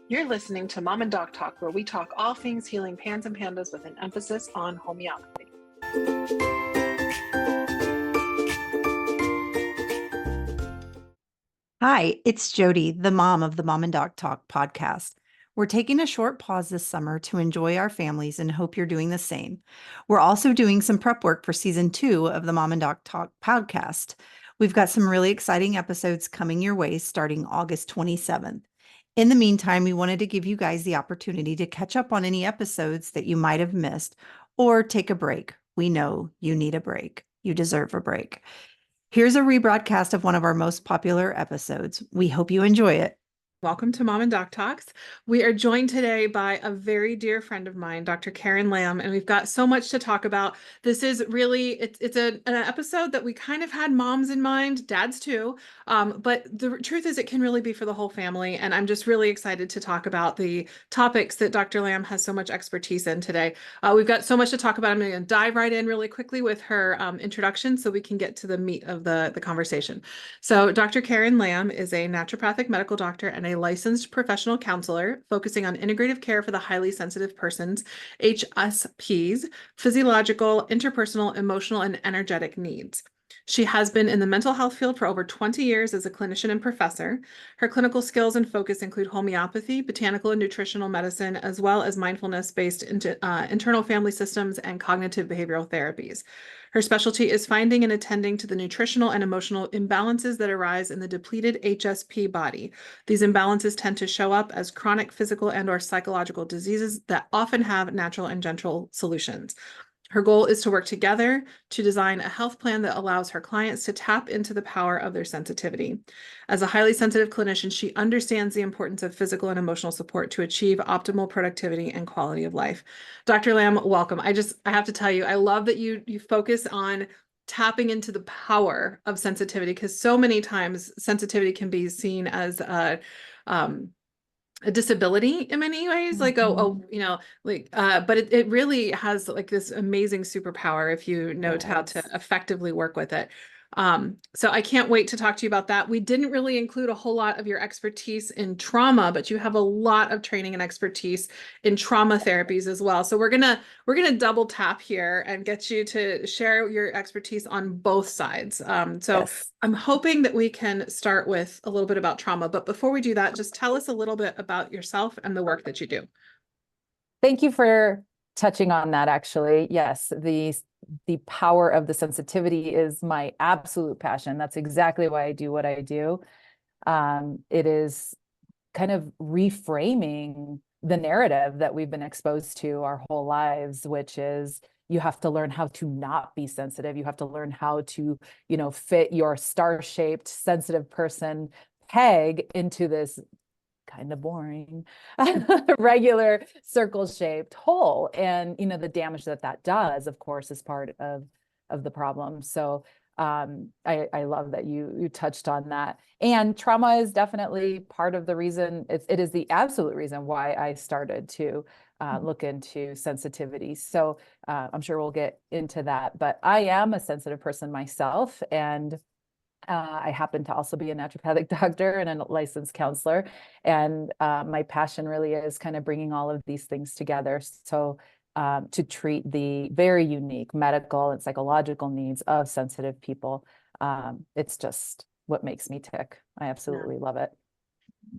You're listening to Mom and Doc Talk, where we talk all things healing pans and pandas with an emphasis on homeopathy. Hi, it's Jody, the mom of the Mom and Doc Talk podcast. We're taking a short pause this summer to enjoy our families and hope you're doing the same. We're also doing some prep work for season 2 of the Mom and Doc Talk podcast. We've got some really exciting episodes coming your way starting August 27th. In the meantime, we wanted to give you guys the opportunity to catch up on any episodes that you might have missed or take a break. We know you need a break. You deserve a break. Here's a rebroadcast of one of our most popular episodes. We hope you enjoy it. Welcome to Mom and Doc Talks. We are joined today by a very dear friend of mine, Dr. Karen Lamb, and we've got so much to talk about. This is really, it's an episode that we kind of had moms in mind, dads too, but the truth is it can really be for the whole family, and I'm just really excited to talk about the topics that Dr. Lamb has so much expertise in today. We've got so much to talk about. I'm going to dive right in really quickly with her introduction so we can get to the meat of the conversation. So Dr. Karen Lamb is a naturopathic medical doctor and a licensed professional counselor focusing on integrative care for the highly sensitive persons, HSPs, physiological, interpersonal, emotional, and energetic needs. She has been in the mental health field for over 20 years as a clinician and professor. Her clinical skills and focus include homeopathy, botanical and nutritional medicine, as well as mindfulness-based internal family systems and cognitive behavioral therapies. Her specialty is finding and attending to the nutritional and emotional imbalances that arise in the depleted HSP body. These imbalances tend to show up as chronic physical and/or psychological diseases that often have natural and gentle solutions. Her goal is to work together to design a health plan that allows her clients to tap into the power of their sensitivity. As a highly sensitive clinician, she understands the importance of physical and emotional support to achieve optimal productivity and quality of life. Dr. Lamb, welcome. I have to tell you, I love that you focus on tapping into the power of sensitivity, because so many times sensitivity can be seen as a disability in many ways, like, but it really has like this amazing superpower if you know how to effectively work with it. So I can't wait to talk to you about that. We didn't really include a whole lot of your expertise in trauma, but you have a lot of training and expertise in trauma therapies as well. So we're gonna double tap here and get you to share your expertise on both sides. Yes. I'm hoping that we can start with a little bit about trauma, but before we do that, just tell us a little bit about yourself and the work that you do. Thank you for touching on that, actually. Yes, the power of the sensitivity is my absolute passion. That's exactly why I do what I do. It is kind of reframing the narrative that we've been exposed to our whole lives, which is you have to learn how to not be sensitive. You have to learn how to, fit your star-shaped sensitive person peg into this kind of boring regular circle-shaped hole, and the damage that does, of course, is part of the problem. So I love that you touched on that. And trauma is definitely part of the reason. It is the absolute reason why I started to look into sensitivity. So I'm sure we'll get into that, but I am a sensitive person myself, and I happen to also be a naturopathic doctor and a licensed counselor. And my passion really is kind of bringing all of these things together. So to treat the very unique medical and psychological needs of sensitive people. It's just what makes me tick. I absolutely love it.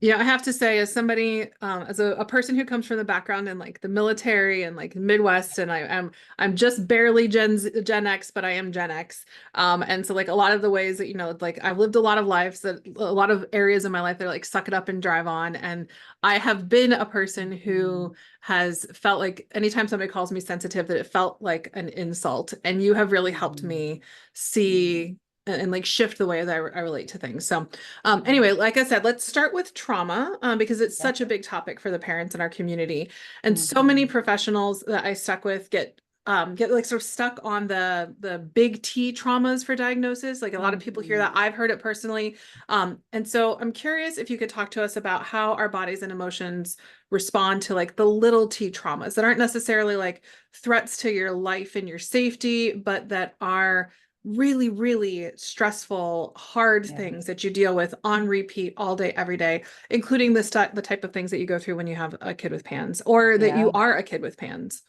Yeah, I have to say, as somebody, as a person who comes from the background in like the military and like Midwest, and I'm just barely Gen X, but I am Gen X. And so like a lot of the ways that, like I've lived a lot of lives, that a lot of areas in my life that are like suck it up and drive on. And I have been a person who has felt like anytime somebody calls me sensitive, that it felt like an insult. And you have really helped me see and like shift the way that I relate to things. So anyway, like I said, let's start with trauma because it's such a big topic for the parents in our community. And so many professionals that I stuck with get like sort of stuck on the big T traumas for diagnosis. Like a lot of people hear that. I've heard it personally. And so I'm curious if you could talk to us about how our bodies and emotions respond to like the little T traumas that aren't necessarily like threats to your life and your safety, but that are really, really stressful, hard Yeah. things that you deal with on repeat all day, every day, including the type of things that you go through when you have a kid with PANS or that you Yeah. are a kid with PANS.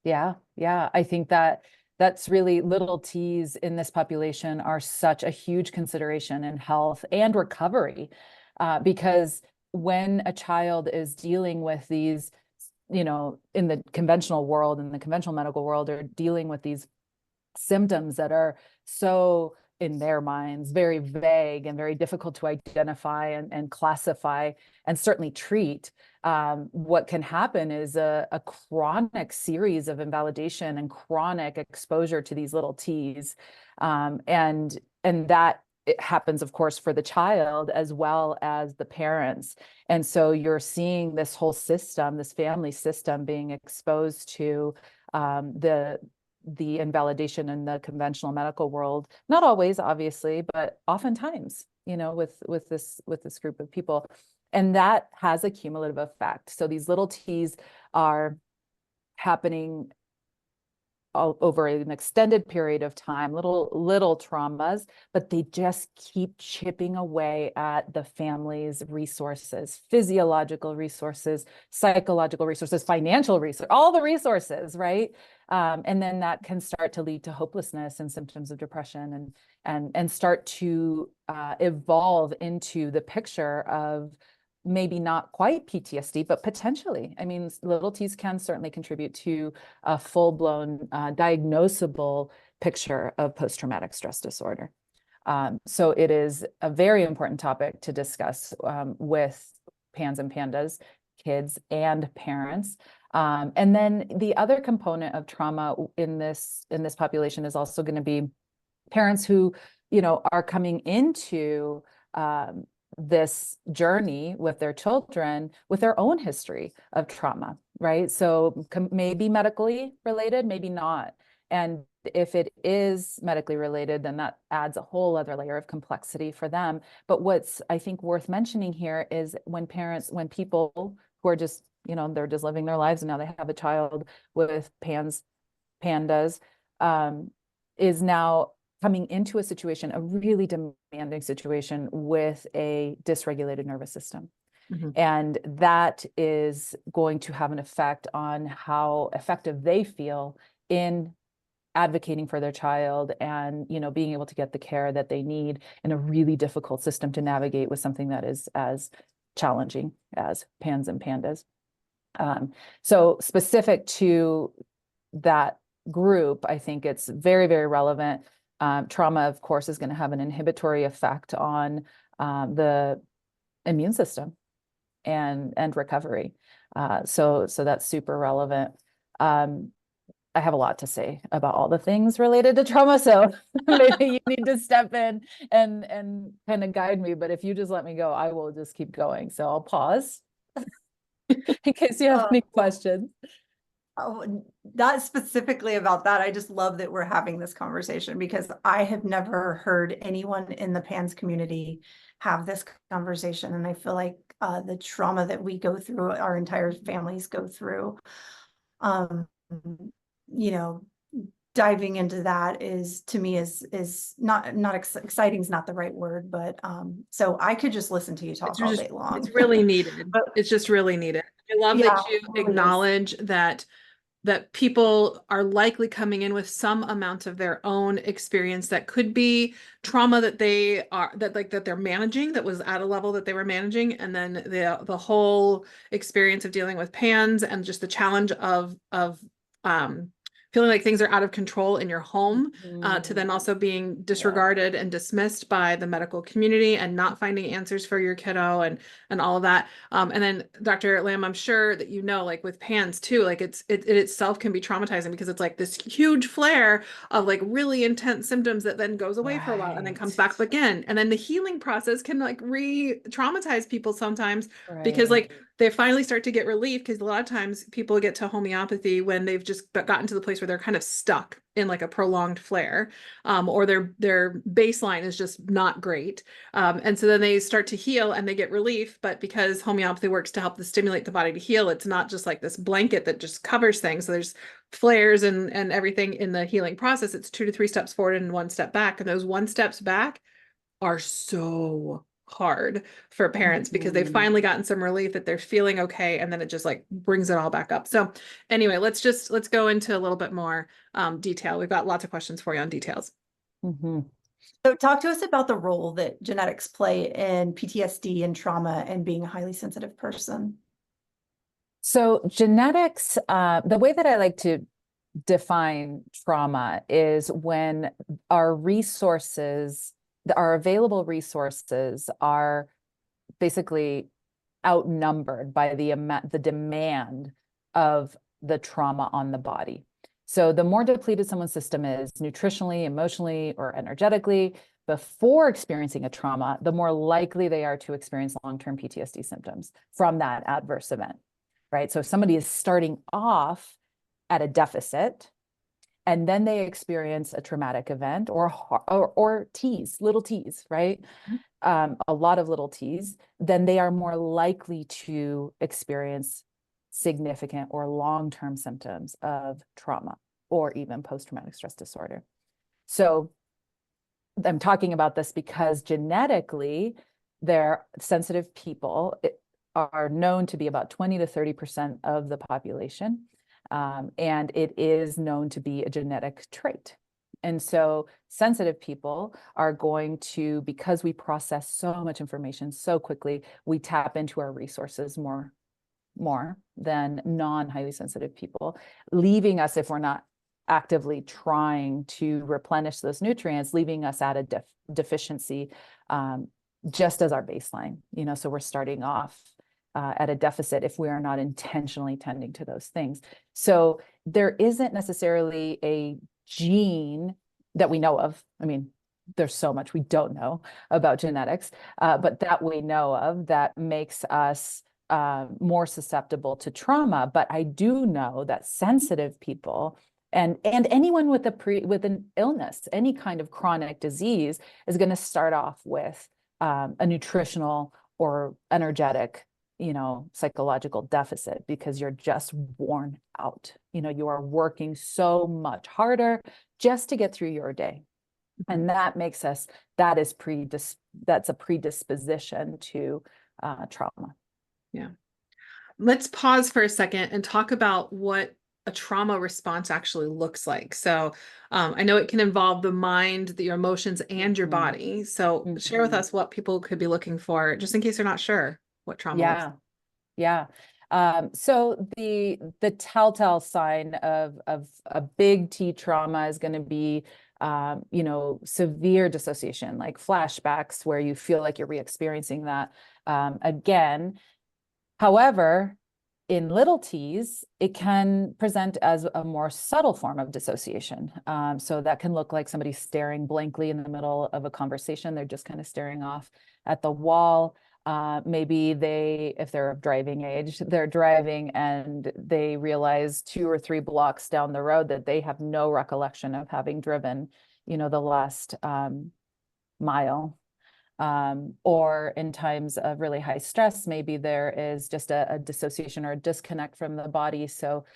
Yeah. Yeah. I think that that's really little T's in this population are such a huge consideration in health and recovery, because when a child is dealing with these, in the conventional world, in the conventional medical world, are dealing with these symptoms that are so, in their minds, very vague and very difficult to identify and classify and certainly treat. What can happen is a chronic series of invalidation and chronic exposure to these little T's. And that it happens, of course, for the child as well as the parents. And so you're seeing this whole system, this family system, being exposed to the invalidation in the conventional medical world. Not always, obviously, but oftentimes, with this group of people. And that has a cumulative effect. So these little T's are happening over an extended period of time, little traumas, but they just keep chipping away at the family's resources, physiological resources, psychological resources, financial resources, all the resources, right? And then that can start to lead to hopelessness and symptoms of depression, and start to evolve into the picture of maybe not quite PTSD, but potentially. I mean, little T's can certainly contribute to a full-blown diagnosable picture of post-traumatic stress disorder. So it is a very important topic to discuss with PANS and PANDAS, kids and parents. And then the other component of trauma in this population is also going to be parents who, are coming into this journey with their children with their own history of trauma, right? So maybe medically related, maybe not. And if it is medically related, then that adds a whole other layer of complexity for them. But what's, I think, worth mentioning here is when people who are just, they're just living their lives and now they have a child with PANDAS, is now coming into a situation, a really demanding situation with a dysregulated nervous system. Mm-hmm. And that is going to have an effect on how effective they feel in advocating for their child and, being able to get the care that they need in a really difficult system to navigate with something that is as challenging as PANS and PANDAS. So specific to that group, I think it's very, very relevant. Trauma, of course, is going to have an inhibitory effect on the immune system and recovery. So that's super relevant. I have a lot to say about all the things related to trauma, so maybe you need to step in and kind of guide me. But if you just let me go, I will just keep going. So I'll pause in case you have any questions. Oh, not specifically about that. I just love that we're having this conversation because I have never heard anyone in the PANS community have this conversation. And I feel like the trauma that we go through, our entire families go through, diving into that is, to me, is not exciting is not the right word, but so I could just listen to you talk all day long. It's really needed. It's just really needed. I love that you acknowledge that people are likely coming in with some amount of their own experience that could be trauma that they're managing, that was at a level that they were managing, and then the whole experience of dealing with PANS and just the challenge of feeling like things are out of control in your home, to then also being disregarded and dismissed by the medical community and not finding answers for your kiddo and all of that. And then Dr. Lamb, I'm sure that like with PANS too, like it itself can be traumatizing because it's like this huge flare of like really intense symptoms that then goes away for a while and then comes back again. And then the healing process can like re-traumatize people sometimes because like they finally start to get relief, because a lot of times people get to homeopathy when they've just gotten to the place place where they're kind of stuck in like a prolonged flare, or their baseline is just not great. And so then they start to heal and they get relief. But because homeopathy works to help stimulate the body to heal, it's not just like this blanket that just covers things. So there's flares and everything in the healing process. It's 2 to 3 steps forward and 1 step back. And those 1 steps back are so hard for parents because they've finally gotten some relief, that they're feeling okay, and then it just like brings it all back up. So anyway, let's go into a little bit more detail. We've got lots of questions for you on details. So talk to us about the role that genetics play in PTSD and trauma and being a highly sensitive person. So genetics, the way that I like to define trauma is when our resources, our available resources, are basically outnumbered by the demand of the trauma on the body. So the more depleted someone's system is nutritionally, emotionally, or energetically before experiencing a trauma, the more likely they are to experience long-term PTSD symptoms from that adverse event, right? So if somebody is starting off at a deficit, and then they experience a traumatic event or T's, little T's, right? A lot of little T's, then they are more likely to experience significant or long-term symptoms of trauma or even post-traumatic stress disorder. So I'm talking about this because genetically, they're sensitive people are known to be about 20 to 30% of the population. And it is known to be a genetic trait. And so sensitive people are going to, because we process so much information so quickly, we tap into our resources more than non-highly sensitive people, leaving us, if we're not actively trying to replenish those nutrients, leaving us at a deficiency, just as our baseline, so we're starting off at a deficit if we are not intentionally tending to those things. So there isn't necessarily a gene that we know of. I mean, there's so much we don't know about genetics, but that we know of that makes us more susceptible to trauma. But I do know that sensitive people and anyone with an illness, any kind of chronic disease, is going to start off with a nutritional or energetic, psychological deficit, because you're just worn out. You are working so much harder just to get through your day. And that makes us, that's a predisposition to trauma. Yeah. Let's pause for a second and talk about what a trauma response actually looks like. So I know it can involve the mind, your emotions, and your body. So share with us what people could be looking for, just in case they're not sure what trauma looks like. Yeah. So the telltale sign of a big T trauma is going to be, severe dissociation, like flashbacks where you feel like you're re-experiencing that again. However, in little T's, it can present as a more subtle form of dissociation. So that can look like somebody staring blankly in the middle of a conversation. They're just kind of staring off at the wall. Maybe if they're of driving age, they're driving and they realize 2 or 3 blocks down the road that they have no recollection of having driven, the last mile. Or in times of really high stress, maybe there is just a dissociation or a disconnect from the body. So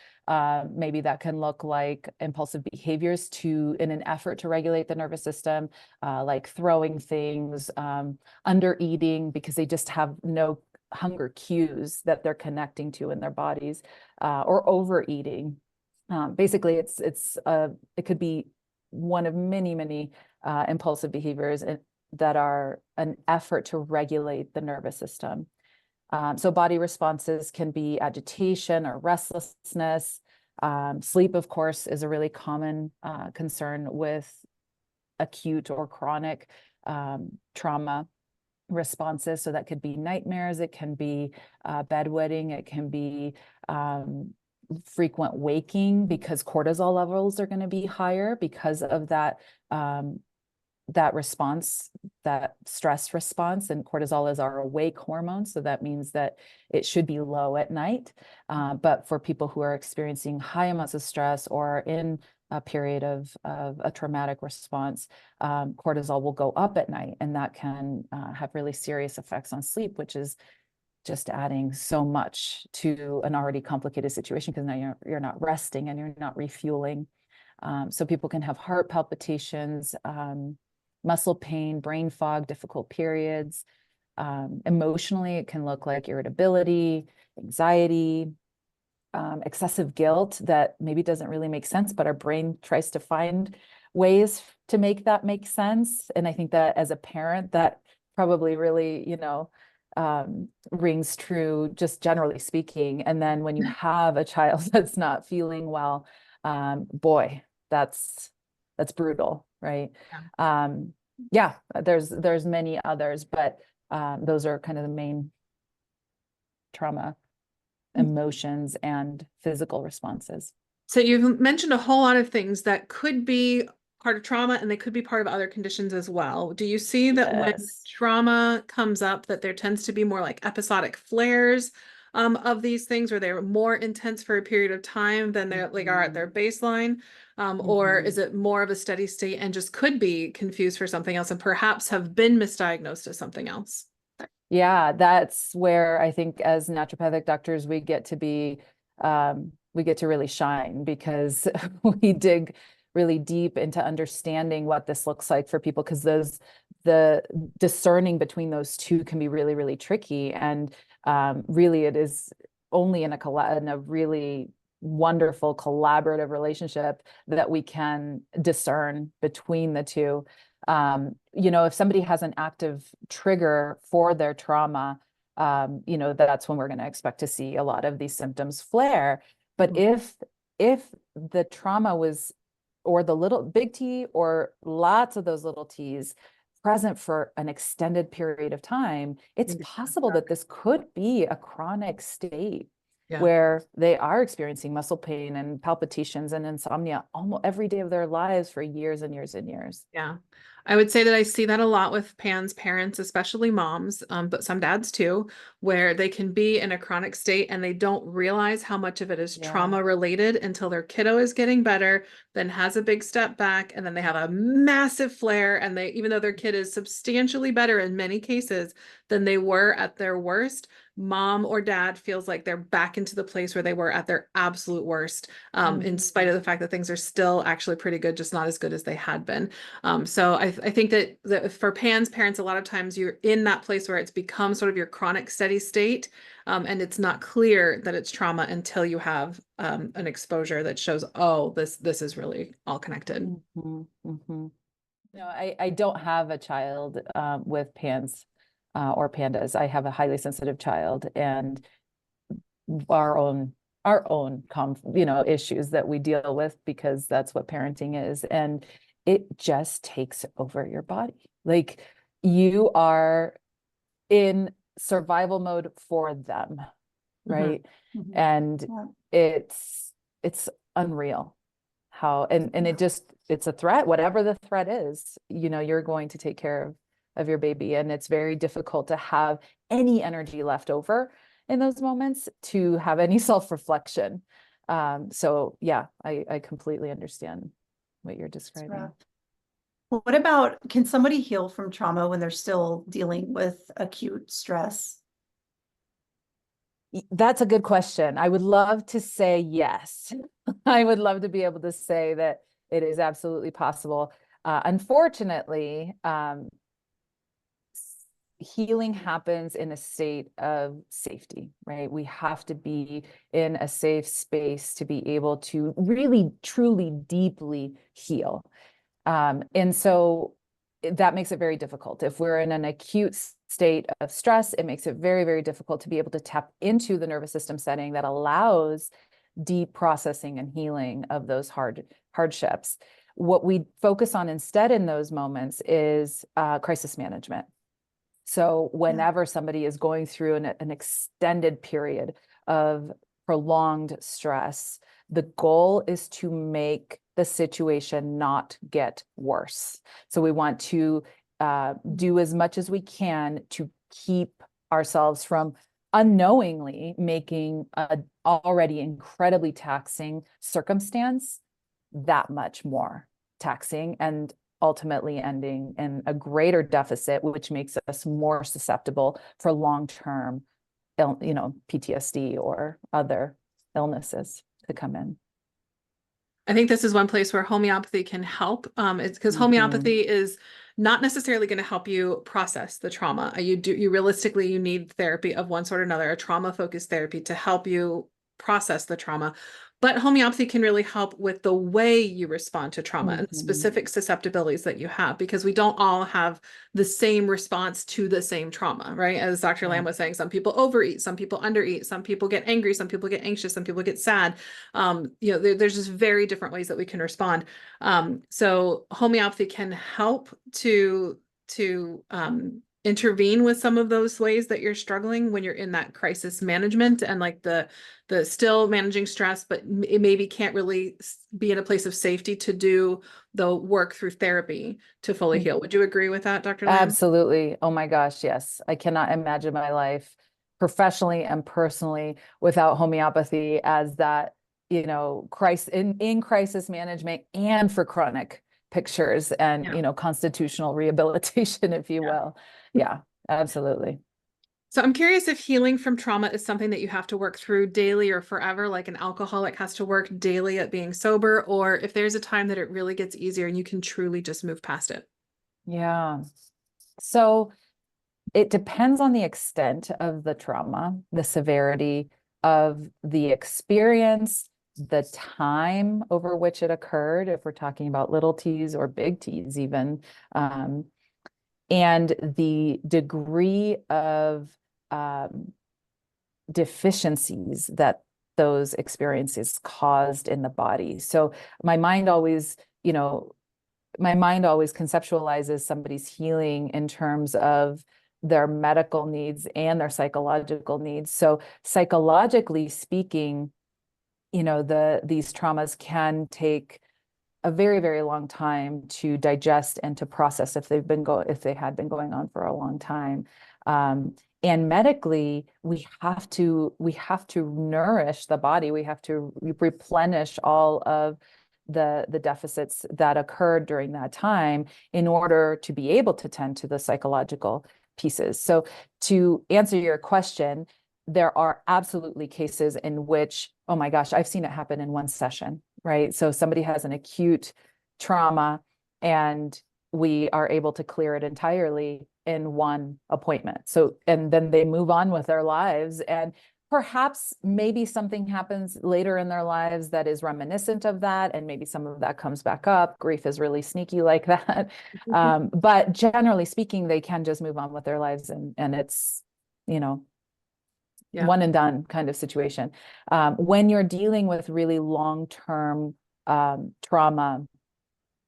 maybe that can look like impulsive behaviors in an effort to regulate the nervous system, like throwing things, under eating because they just have no hunger cues that they're connecting to in their bodies, or overeating. Basically, it could be one of many impulsive behaviors that are an effort to regulate the nervous system. So body responses can be agitation or restlessness. Sleep, of course, is a really common concern with acute or chronic trauma responses. So that could be nightmares, it can be bedwetting, it can be frequent waking because cortisol levels are going to be higher because of that that response, that stress response, and cortisol is our awake hormone. So that means that it should be low at night. But for people who are experiencing high amounts of stress or in a period of a traumatic response, cortisol will go up at night, and that can have really serious effects on sleep, which is just adding so much to an already complicated situation, because now you're not resting and you're not refueling. So people can have heart palpitations, muscle pain, brain fog, difficult periods. Emotionally, it can look like irritability, anxiety, excessive guilt that maybe doesn't really make sense, but our brain tries to find ways to make that make sense. And I think that as a parent, that probably really, rings true, just generally speaking. And then when you have a child that's not feeling well, boy, that's brutal, right? There's many others, but those are kind of the main trauma emotions and physical responses. So you've mentioned a whole lot of things that could be part of trauma, and they could be part of other conditions as well. Do you see that when trauma comes up, that there tends to be more like episodic flares of these things, or they're more intense for a period of time than they're like are at their baseline? Or is it more of a steady state and just could be confused for something else and perhaps have been misdiagnosed as something else? Yeah, that's where I think as naturopathic doctors, we get to really shine, because we dig really deep into understanding what this looks like for people, because the discerning between those two can be really, really tricky. And really, it is only in a really wonderful collaborative relationship that we can discern between the two. If somebody has an active trigger for their trauma, that's when we're going to expect to see a lot of these symptoms flare. But if the trauma was, or the little big T or lots of those little T's present for an extended period of time, it's possible that this could be a chronic state where they are experiencing muscle pain and palpitations and insomnia almost every day of their lives for years and years and years. Yeah. I would say that I see that a lot with Pan's parents, especially moms, but some dads too, where they can be in a chronic state and they don't realize how much of it is trauma related until their kiddo is getting better, then has a big step back, and then they have a massive flare. And even though their kid is substantially better in many cases than they were at their worst, mom or dad feels like they're back into the place where they were at their absolute worst, in spite of the fact that things are still actually pretty good, just not as good as they had been. So I think that for Pan's parents, a lot of times you're in that place where it's become sort of your chronic steady state, and it's not clear that it's trauma until you have an exposure that shows, oh, this is really all connected. I don't have a child with PANS or PANDAS. I have a highly sensitive child, and our own issues that we deal with, because that's what parenting is. And it just takes over your body. Like, you are in survival mode for them, right? And it's unreal how, and it's a threat, whatever the threat is, you're going to take care of your baby. And it's very difficult to have any energy left over in those moments to have any self-reflection. So yeah, I completely understand what you're describing. Well, what about, can somebody heal from trauma when they're still dealing with acute stress? That's a good question. I would love to say yes. I would love to be able to say that it is absolutely possible. Unfortunately, healing happens in a state of safety, right? We have to be in a safe space to be able to really, truly, deeply heal. And so that makes it very difficult. If we're in an acute state of stress, it makes it very, very difficult to be able to tap into the nervous system setting that allows deep processing and healing of those hardships. What we focus on instead in those moments is crisis management. So whenever somebody is going through an extended period of prolonged stress, the goal is to make the situation not get worse. So we want to do as much as we can to keep ourselves from unknowingly making a already incredibly taxing circumstance that much more taxing, and ultimately ending in a greater deficit, which makes us more susceptible for long-term, PTSD or other illnesses to come in. I think this is one place where homeopathy can help. It's because homeopathy is not necessarily going to help you process the trauma. You realistically, you need therapy of one sort or another, a trauma-focused therapy to help you process the trauma. But homeopathy can really help with the way you respond to trauma and specific susceptibilities that you have, because we don't all have the same response to the same trauma, right? As Dr. Lamb was saying, some people overeat, some people undereat, some people get angry, some people get anxious, some people get sad. There's just very different ways that we can respond. So homeopathy can help to intervene with some of those ways that you're struggling when you're in that crisis management and like the still managing stress, but it maybe can't really be in a place of safety to do the work through therapy to fully heal. Would you agree with that, Dr. Lamb? Absolutely. Oh my gosh, yes. I cannot imagine my life professionally and personally without homeopathy as that, crisis in crisis management and for chronic pictures and, constitutional rehabilitation, if you will. Yeah, absolutely. So I'm curious if healing from trauma is something that you have to work through daily or forever, like an alcoholic has to work daily at being sober, or if there's a time that it really gets easier and you can truly just move past it. Yeah. So it depends on the extent of the trauma, the severity of the experience, the time over which it occurred, if we're talking about little t's or big t's even, and the degree of deficiencies that those experiences caused in the body. So my mind always conceptualizes somebody's healing in terms of their medical needs and their psychological needs. So psychologically speaking, these traumas can take a very, very long time to digest and to process if they had been going on for a long time. And medically, we have to nourish the body. We have to replenish all of the deficits that occurred during that time in order to be able to tend to the psychological pieces. So to answer your question, there are absolutely cases in which, oh my gosh, I've seen it happen in one session, right? So somebody has an acute trauma and we are able to clear it entirely in one appointment. So, and then they move on with their lives, and perhaps maybe something happens later in their lives that is reminiscent of that, and maybe some of that comes back up. Grief is really sneaky like that. But generally speaking, they can just move on with their lives, and it's, one and done kind of situation. When you're dealing with really long-term trauma,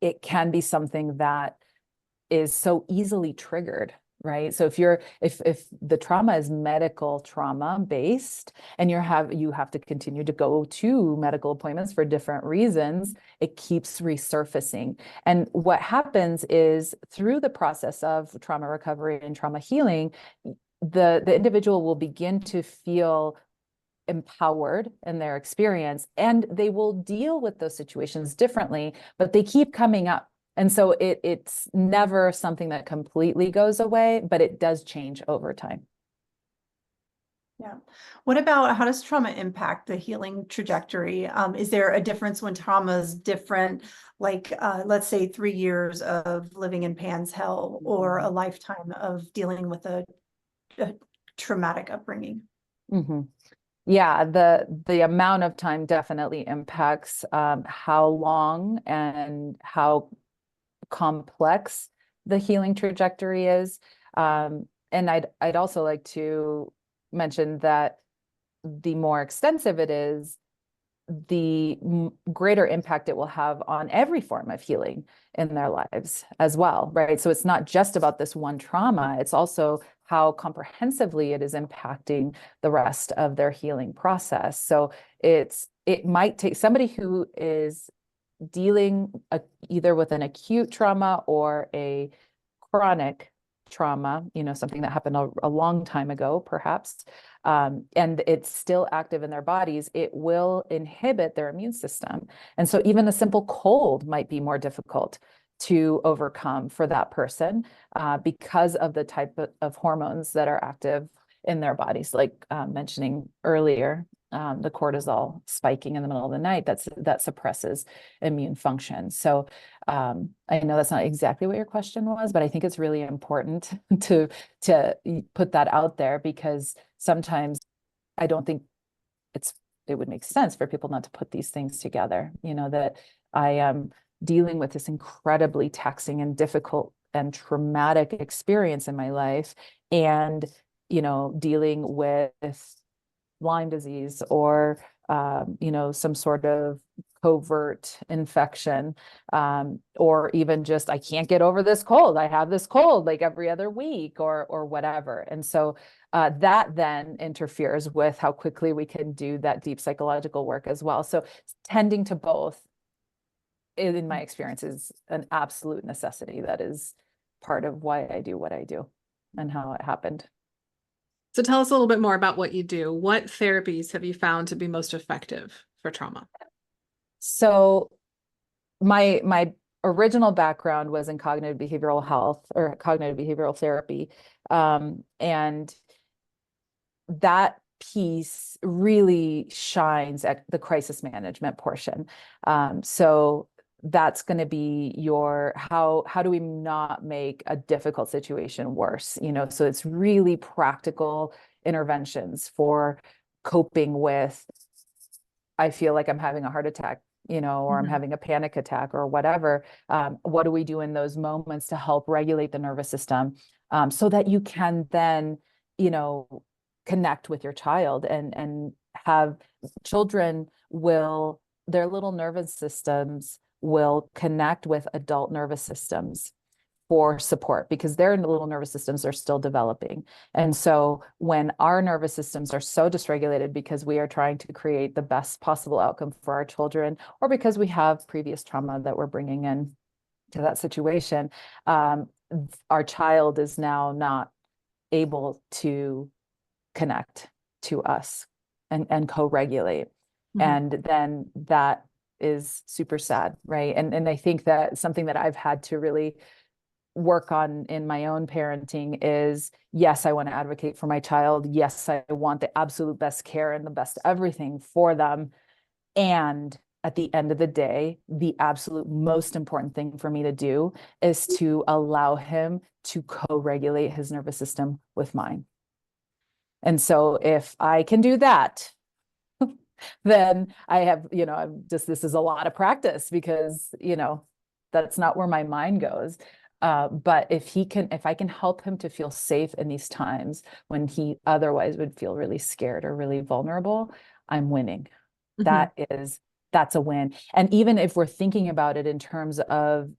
it can be something that is so easily triggered, right? So if the trauma is medical trauma based and you have to continue to go to medical appointments for different reasons, it keeps resurfacing. And what happens is through the process of trauma recovery and trauma healing, the individual will begin to feel empowered in their experience, and they will deal with those situations differently, but they keep coming up. And so it's never something that completely goes away, but it does change over time. Yeah. What about, how does trauma impact the healing trajectory? Is there a difference when trauma is different? Like, let's say 3 years of living in Pan's hell or a lifetime of dealing with a traumatic upbringing. Yeah, the amount of time definitely impacts how long and how complex the healing trajectory is. And I'd also like to mention that the more extensive it is, the greater impact it will have on every form of healing in their lives as well, right? So it's not just about this one trauma, it's also how comprehensively it is impacting the rest of their healing process. So it might take somebody who is dealing either with an acute trauma or a chronic trauma, something that happened a long time ago, perhaps, and it's still active in their bodies, it will inhibit their immune system. And so even a simple cold might be more difficult to overcome for that person because of the type of hormones that are active in their bodies, like mentioning earlier, the cortisol spiking in the middle of the night, that suppresses immune function. So I know that's not exactly what your question was, but I think it's really important to put that out there, because sometimes I don't think it would make sense for people not to put these things together, that I am dealing with this incredibly taxing and difficult and traumatic experience in my life, and dealing with Lyme disease or some sort of covert infection, or even just I can't get over this cold. I have this cold like every other week or whatever. And so that then interferes with how quickly we can do that deep psychological work as well. So tending to both, in my experience, is an absolute necessity. That is part of why I do what I do and how it happened. So tell us a little bit more about what you do. What therapies have you found to be most effective for trauma? So my original background was in cognitive behavioral health or cognitive behavioral therapy. And that piece really shines at the crisis management portion. So that's going to be your how do we not make a difficult situation worse? So it's really practical interventions for coping with, I feel like I'm having a heart attack, or I'm having a panic attack or whatever. What do we do in those moments to help regulate the nervous system, so that you can then, connect with your child and have children their little nervous systems will connect with adult nervous systems for support, because their little nervous systems are still developing. And so when our nervous systems are so dysregulated because we are trying to create the best possible outcome for our children, or because we have previous trauma that we're bringing in to that situation, our child is now not able to connect to us and co-regulate. And then that is super sad, right? And I think that something that I've had to really work on in my own parenting is, yes, I want to advocate for my child. Yes, I want the absolute best care and the best everything for them. And at the end of the day, the absolute most important thing for me to do is to allow him to co-regulate his nervous system with mine. And so if I can do that, then I have, this is a lot of practice, because, that's not where my mind goes. But if I can help him to feel safe in these times when he otherwise would feel really scared or really vulnerable, I'm winning. That's a win. And even if we're thinking about it in terms of,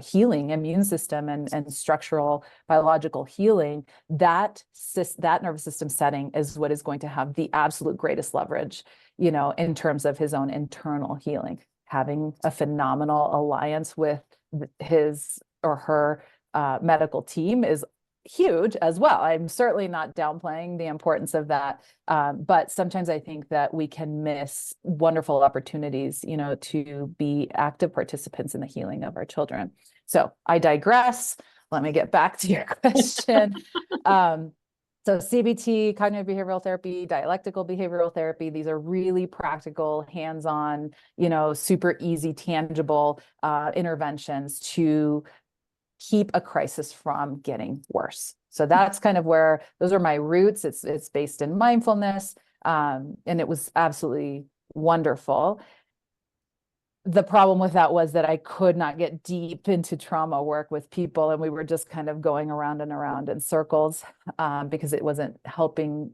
healing, immune system and structural biological healing, that nervous system setting is what is going to have the absolute greatest leverage, in terms of his own internal healing. Having a phenomenal alliance with his or her medical team is huge as well. I'm certainly not downplaying the importance of that. But sometimes I think that we can miss wonderful opportunities, to be active participants in the healing of our children. So I digress. Let me get back to your question. So CBT, cognitive behavioral therapy, dialectical behavioral therapy, these are really practical, hands-on, super easy, tangible interventions to keep a crisis from getting worse. So that's kind of where those are my roots. It's based in mindfulness, and it was absolutely wonderful. The problem with that was that I could not get deep into trauma work with people, and we were just kind of going around and around in circles, because it wasn't helping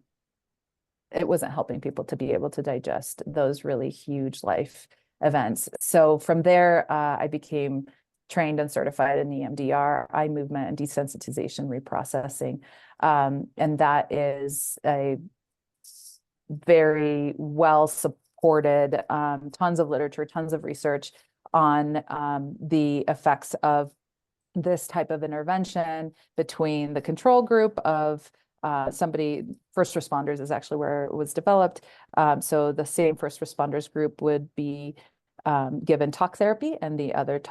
people to be able to digest those really huge life events. So from there, I became trained and certified in EMDR, eye movement and desensitization reprocessing. And that is a very well supported supported, tons of literature, tons of research on the effects of this type of intervention between the control group of somebody, first responders is actually where it was developed. So the same first responders group would be given talk therapy, and the other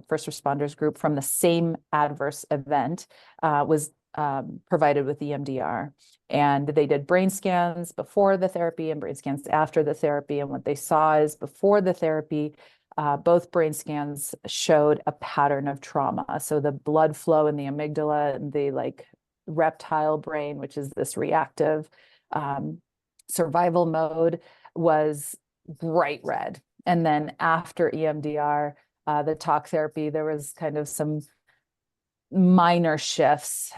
first responders group from the same adverse event was provided with EMDR. And they did brain scans before the therapy and brain scans after the therapy. And what they saw is before the therapy, both brain scans showed a pattern of trauma. So the blood flow in the amygdala and the like reptile brain, which is this reactive survival mode, was bright red. And then after EMDR, the talk therapy, there was kind of some minor shifts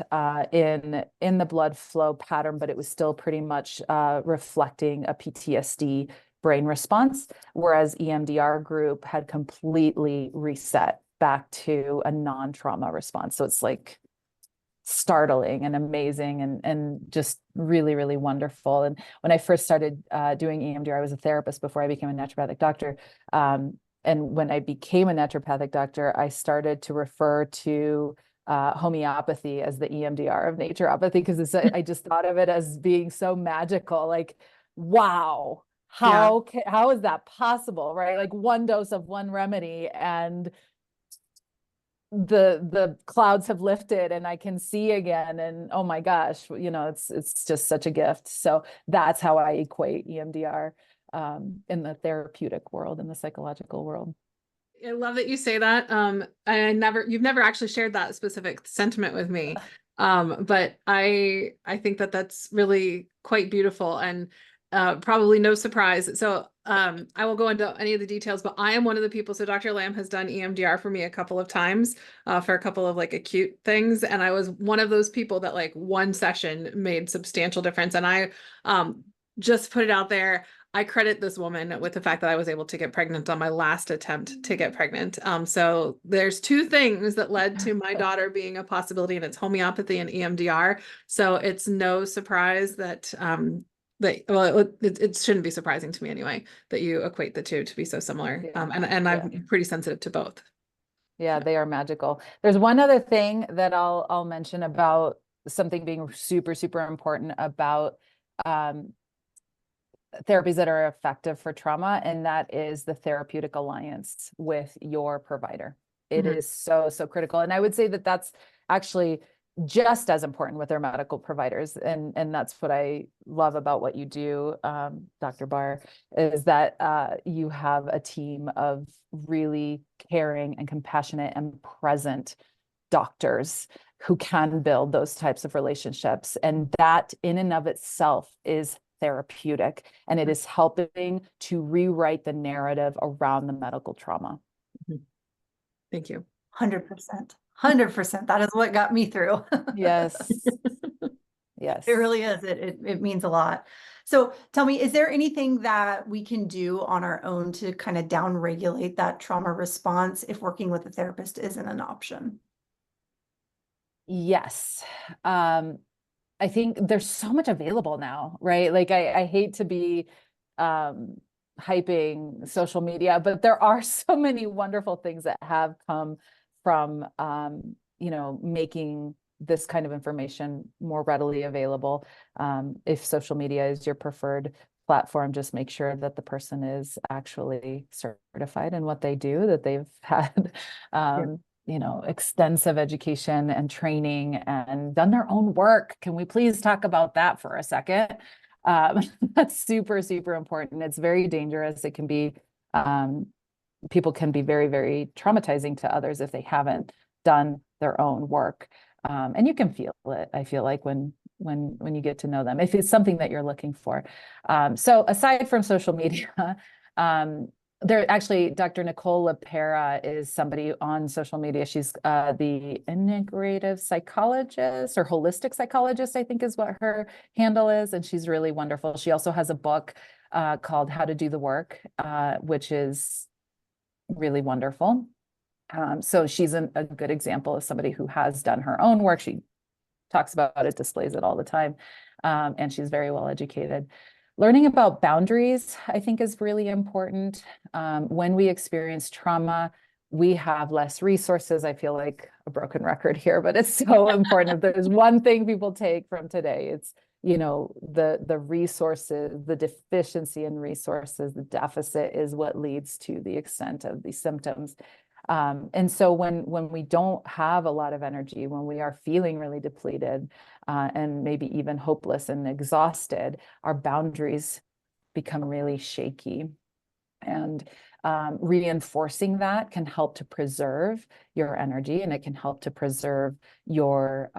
in the blood flow pattern, but it was still pretty much reflecting a PTSD brain response, whereas EMDR group had completely reset back to a non-trauma response. So it's like startling and amazing and just really, really wonderful. And when I first started doing EMDR, I was a therapist before I became a naturopathic doctor. And when I became a naturopathic doctor, I started to refer to homeopathy as the EMDR of naturopathy, because I just thought of it as being so magical. Like, wow, how is that possible, right? Like one dose of one remedy and the clouds have lifted and I can see again, and oh my gosh, it's just such a gift. So that's how I equate EMDR in the therapeutic world, in the psychological world. I love that you say that. You've never actually shared that specific sentiment with me. But I think that that's really quite beautiful, and probably no surprise. So I won't go into any of the details, but I am one of the people. So Dr. Lamb has done EMDR for me a couple of times for a couple of like acute things. And I was one of those people that like one session made substantial difference. And I just put it out there. I credit this woman with the fact that I was able to get pregnant on my last attempt to get pregnant. So there's two things that led to my daughter being a possibility, and it's homeopathy and EMDR. So it's no surprise that it shouldn't be surprising to me anyway that you equate the two to be so similar. And I'm pretty sensitive to both. Yeah, they are magical. There's one other thing that I'll mention about something being super, super important about therapies that are effective for trauma, and that is the therapeutic alliance with your provider. It is so, so critical. And I would say that that's actually just as important with their medical providers. And that's what I love about what you do, Dr. Barr, is that you have a team of really caring and compassionate and present doctors who can build those types of relationships. And that in and of itself is therapeutic, and it is helping to rewrite the narrative around the medical trauma. Thank you. 100%. 100%. That is what got me through. Yes. Yes. It really is. It means a lot. So tell me, is there anything that we can do on our own to kind of down-regulate that trauma response if working with a therapist isn't an option? Yes. I think there's so much available now, right? Like I hate to be hyping social media, but there are so many wonderful things that have come from making this kind of information more readily available. If social media is your preferred platform, just make sure that the person is actually certified in what they do, that they've had extensive education and training and done their own work. Can we please talk about that for a second? That's super, super important. It's very dangerous. It can be, people can be very, very traumatizing to others if they haven't done their own work. And you can feel it, I feel like, when you get to know them, if it's something that you're looking for. So aside from social media, there actually, Dr. Nicole LaPera is somebody on social media. She's the integrative psychologist or holistic psychologist, I think is what her handle is. And she's really wonderful. She also has a book called How to Do the Work, which is really wonderful. So she's a good example of somebody who has done her own work. She talks about it, displays it all the time. And she's very well educated. Learning about boundaries, I think, is really important. When we experience trauma, we have less resources. I feel like a broken record here, but it's so important. If there's one thing people take from today, it's, the resources, the deficiency in resources, the deficit is what leads to the extent of these symptoms. And so when we don't have a lot of energy, when we are feeling really depleted, and maybe even hopeless and exhausted, our boundaries become really shaky. And reinforcing that can help to preserve your energy, and it can help to preserve your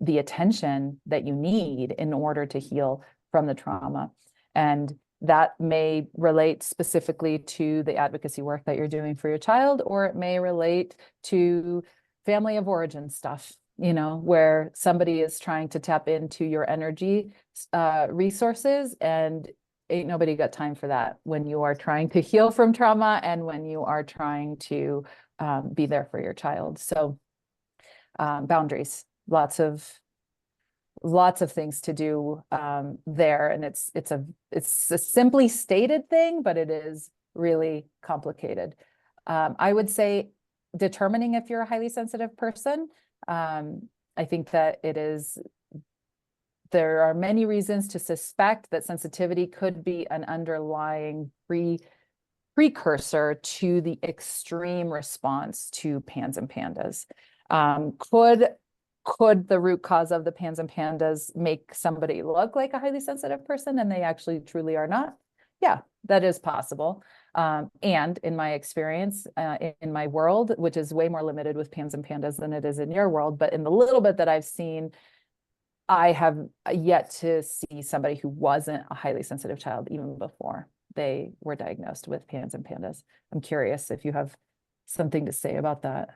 the attention that you need in order to heal from the trauma. And that may relate specifically to the advocacy work that you're doing for your child, or it may relate to family of origin stuff, where somebody is trying to tap into your energy resources, and ain't nobody got time for that when you are trying to heal from trauma and when you are trying to be there for your child. So boundaries, lots of things to do there. And it's a simply stated thing, but it is really complicated. I would say determining if you're a highly sensitive person, I think that there are many reasons to suspect that sensitivity could be an underlying precursor to the extreme response to PANS and PANDAS. Could the root cause of the PANS and PANDAS make somebody look like a highly sensitive person and they actually truly are not? Yeah, that is possible. And in my experience, in my world, which is way more limited with PANS and PANDAS than it is in your world, but in the little bit that I've seen, I have yet to see somebody who wasn't a highly sensitive child even before they were diagnosed with PANS and PANDAS. I'm curious if you have something to say about that.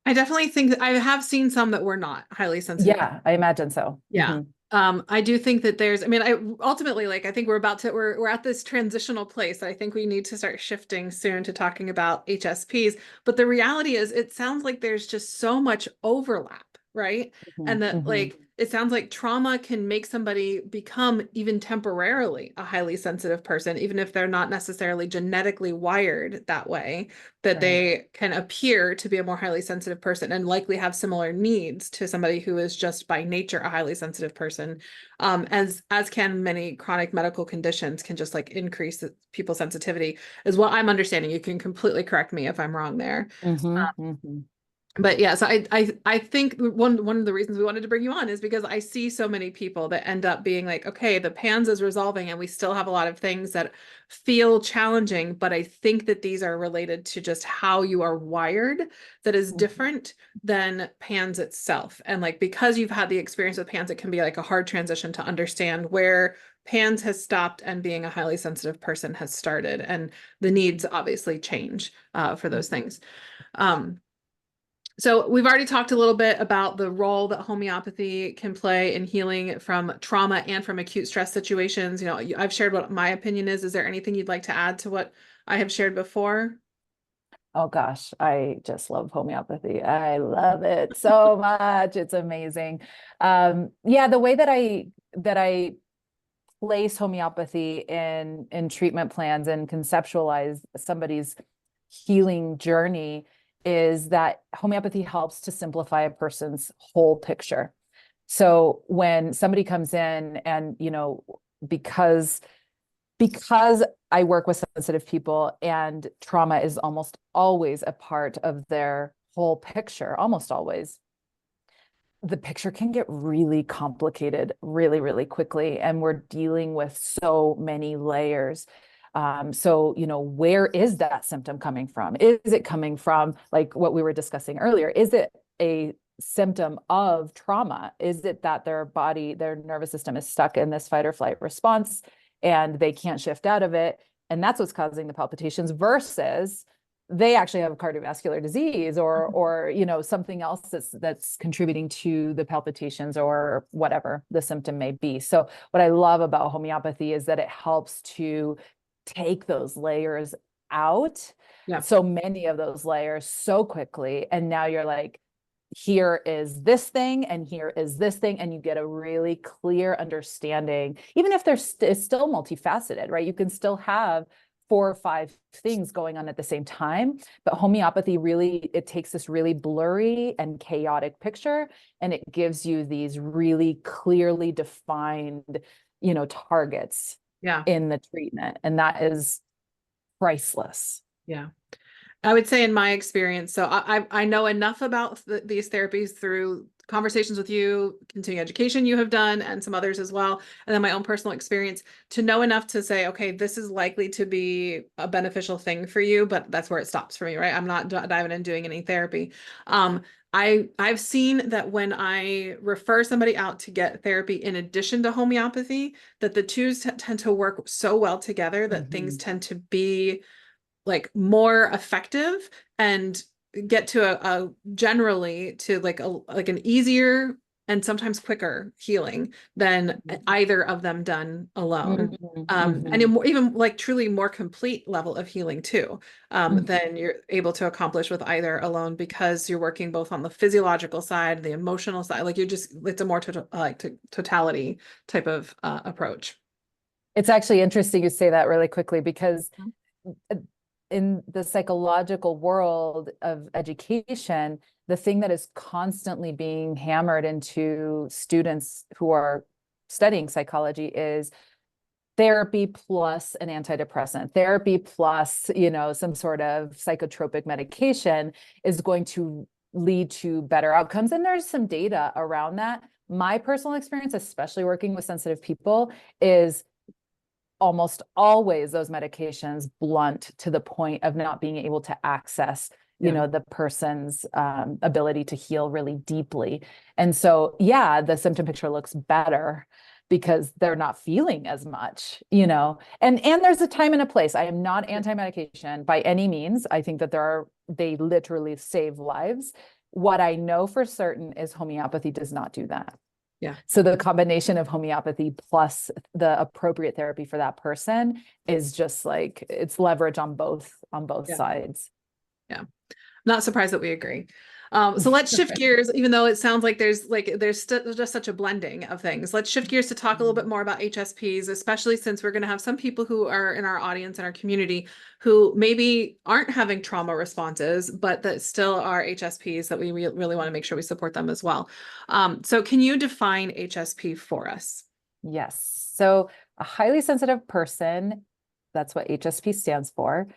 I definitely think that I have seen some that were not highly sensitive. Yeah, I imagine so. Yeah. I do think that I ultimately, like, I think we're at this transitional place. I think we need to start shifting soon to talking about HSPs, but the reality is it sounds like there's just so much overlap, right? And that like, it sounds like trauma can make somebody become even temporarily a highly sensitive person, even if they're not necessarily genetically wired that way, that they can appear to be a more highly sensitive person and likely have similar needs to somebody who is just by nature a highly sensitive person. As can many chronic medical conditions can just like increase people's sensitivity, is what I'm understanding. You can completely correct me if I'm wrong there. But yeah, so I think one of the reasons we wanted to bring you on is because I see so many people that end up being like, okay, the PANS is resolving and we still have a lot of things that feel challenging, but I think that these are related to just how you are wired that is different than PANS itself. And like, because you've had the experience with PANS, it can be like a hard transition to understand where PANS has stopped and being a highly sensitive person has started. And the needs obviously change for those things. So we've already talked a little bit about the role that homeopathy can play in healing from trauma and from acute stress situations. I've shared what my opinion is. Is there anything you'd like to add to what I have shared before? Oh gosh, I just love homeopathy. I love it so much. It's amazing. Yeah, the way that I place homeopathy in treatment plans and conceptualize somebody's healing journey is that homeopathy helps to simplify a person's whole picture. So when somebody comes in and, because I work with sensitive people and trauma is almost always a part of their whole picture, almost always, the picture can get really complicated really, really quickly. And we're dealing with so many layers. So, where is that symptom coming from? Is it coming from like what we were discussing earlier? Is it a symptom of trauma? Is it that their nervous system is stuck in this fight or flight response and they can't shift out of it? And that's what's causing the palpitations versus they actually have a cardiovascular disease or something else that's contributing to the palpitations or whatever the symptom may be. So what I love about homeopathy is that it helps to take those layers out, so many of those layers so quickly. And now you're like, here is this thing and here is this thing, and you get a really clear understanding, even if it's still multifaceted, right? You can still have 4 or 5 things going on at the same time, but homeopathy really, it takes this really blurry and chaotic picture, and it gives you these really clearly defined, targets in the treatment, and that is priceless. Yeah. I would say in my experience, so I know enough about these therapies through conversations with you, continuing education you have done, and some others as well, and then my own personal experience to know enough to say, okay, this is likely to be a beneficial thing for you, but that's where it stops for me, right? I'm not diving in doing any therapy. I've seen that when I refer somebody out to get therapy in addition to homeopathy, that the two tend to work so well together that things tend to be like more effective and get to a generally to like an easier and sometimes quicker healing than either of them done alone. And even like truly more complete level of healing too, than you're able to accomplish with either alone, because you're working both on the physiological side, the emotional side, like it's a more totality type of approach. It's actually interesting you say that really quickly, because in the psychological world of education, the thing that is constantly being hammered into students who are studying psychology is therapy plus an antidepressant, therapy plus, some sort of psychotropic medication is going to lead to better outcomes. And there's some data around that. My personal experience, especially working with sensitive people, is almost always those medications blunt to the point of not being able to access, the person's ability to heal really deeply. And so, the symptom picture looks better because they're not feeling as much, and there's a time and a place. I am not anti-medication by any means. I think that they literally save lives. What I know for certain is homeopathy does not do that. Yeah. So the combination of homeopathy plus the appropriate therapy for that person is just like, it's leverage on both sides. Yeah. Not surprised that we agree. So let's shift gears, even though it sounds like there's just such a blending of things. Let's shift gears to talk a little bit more about HSPs, especially since we're going to have some people who are in our audience and our community who maybe aren't having trauma responses, but that still are HSPs that we really want to make sure we support them as well. So can you define HSP for us? Yes. So a highly sensitive person, that's what HSP stands for,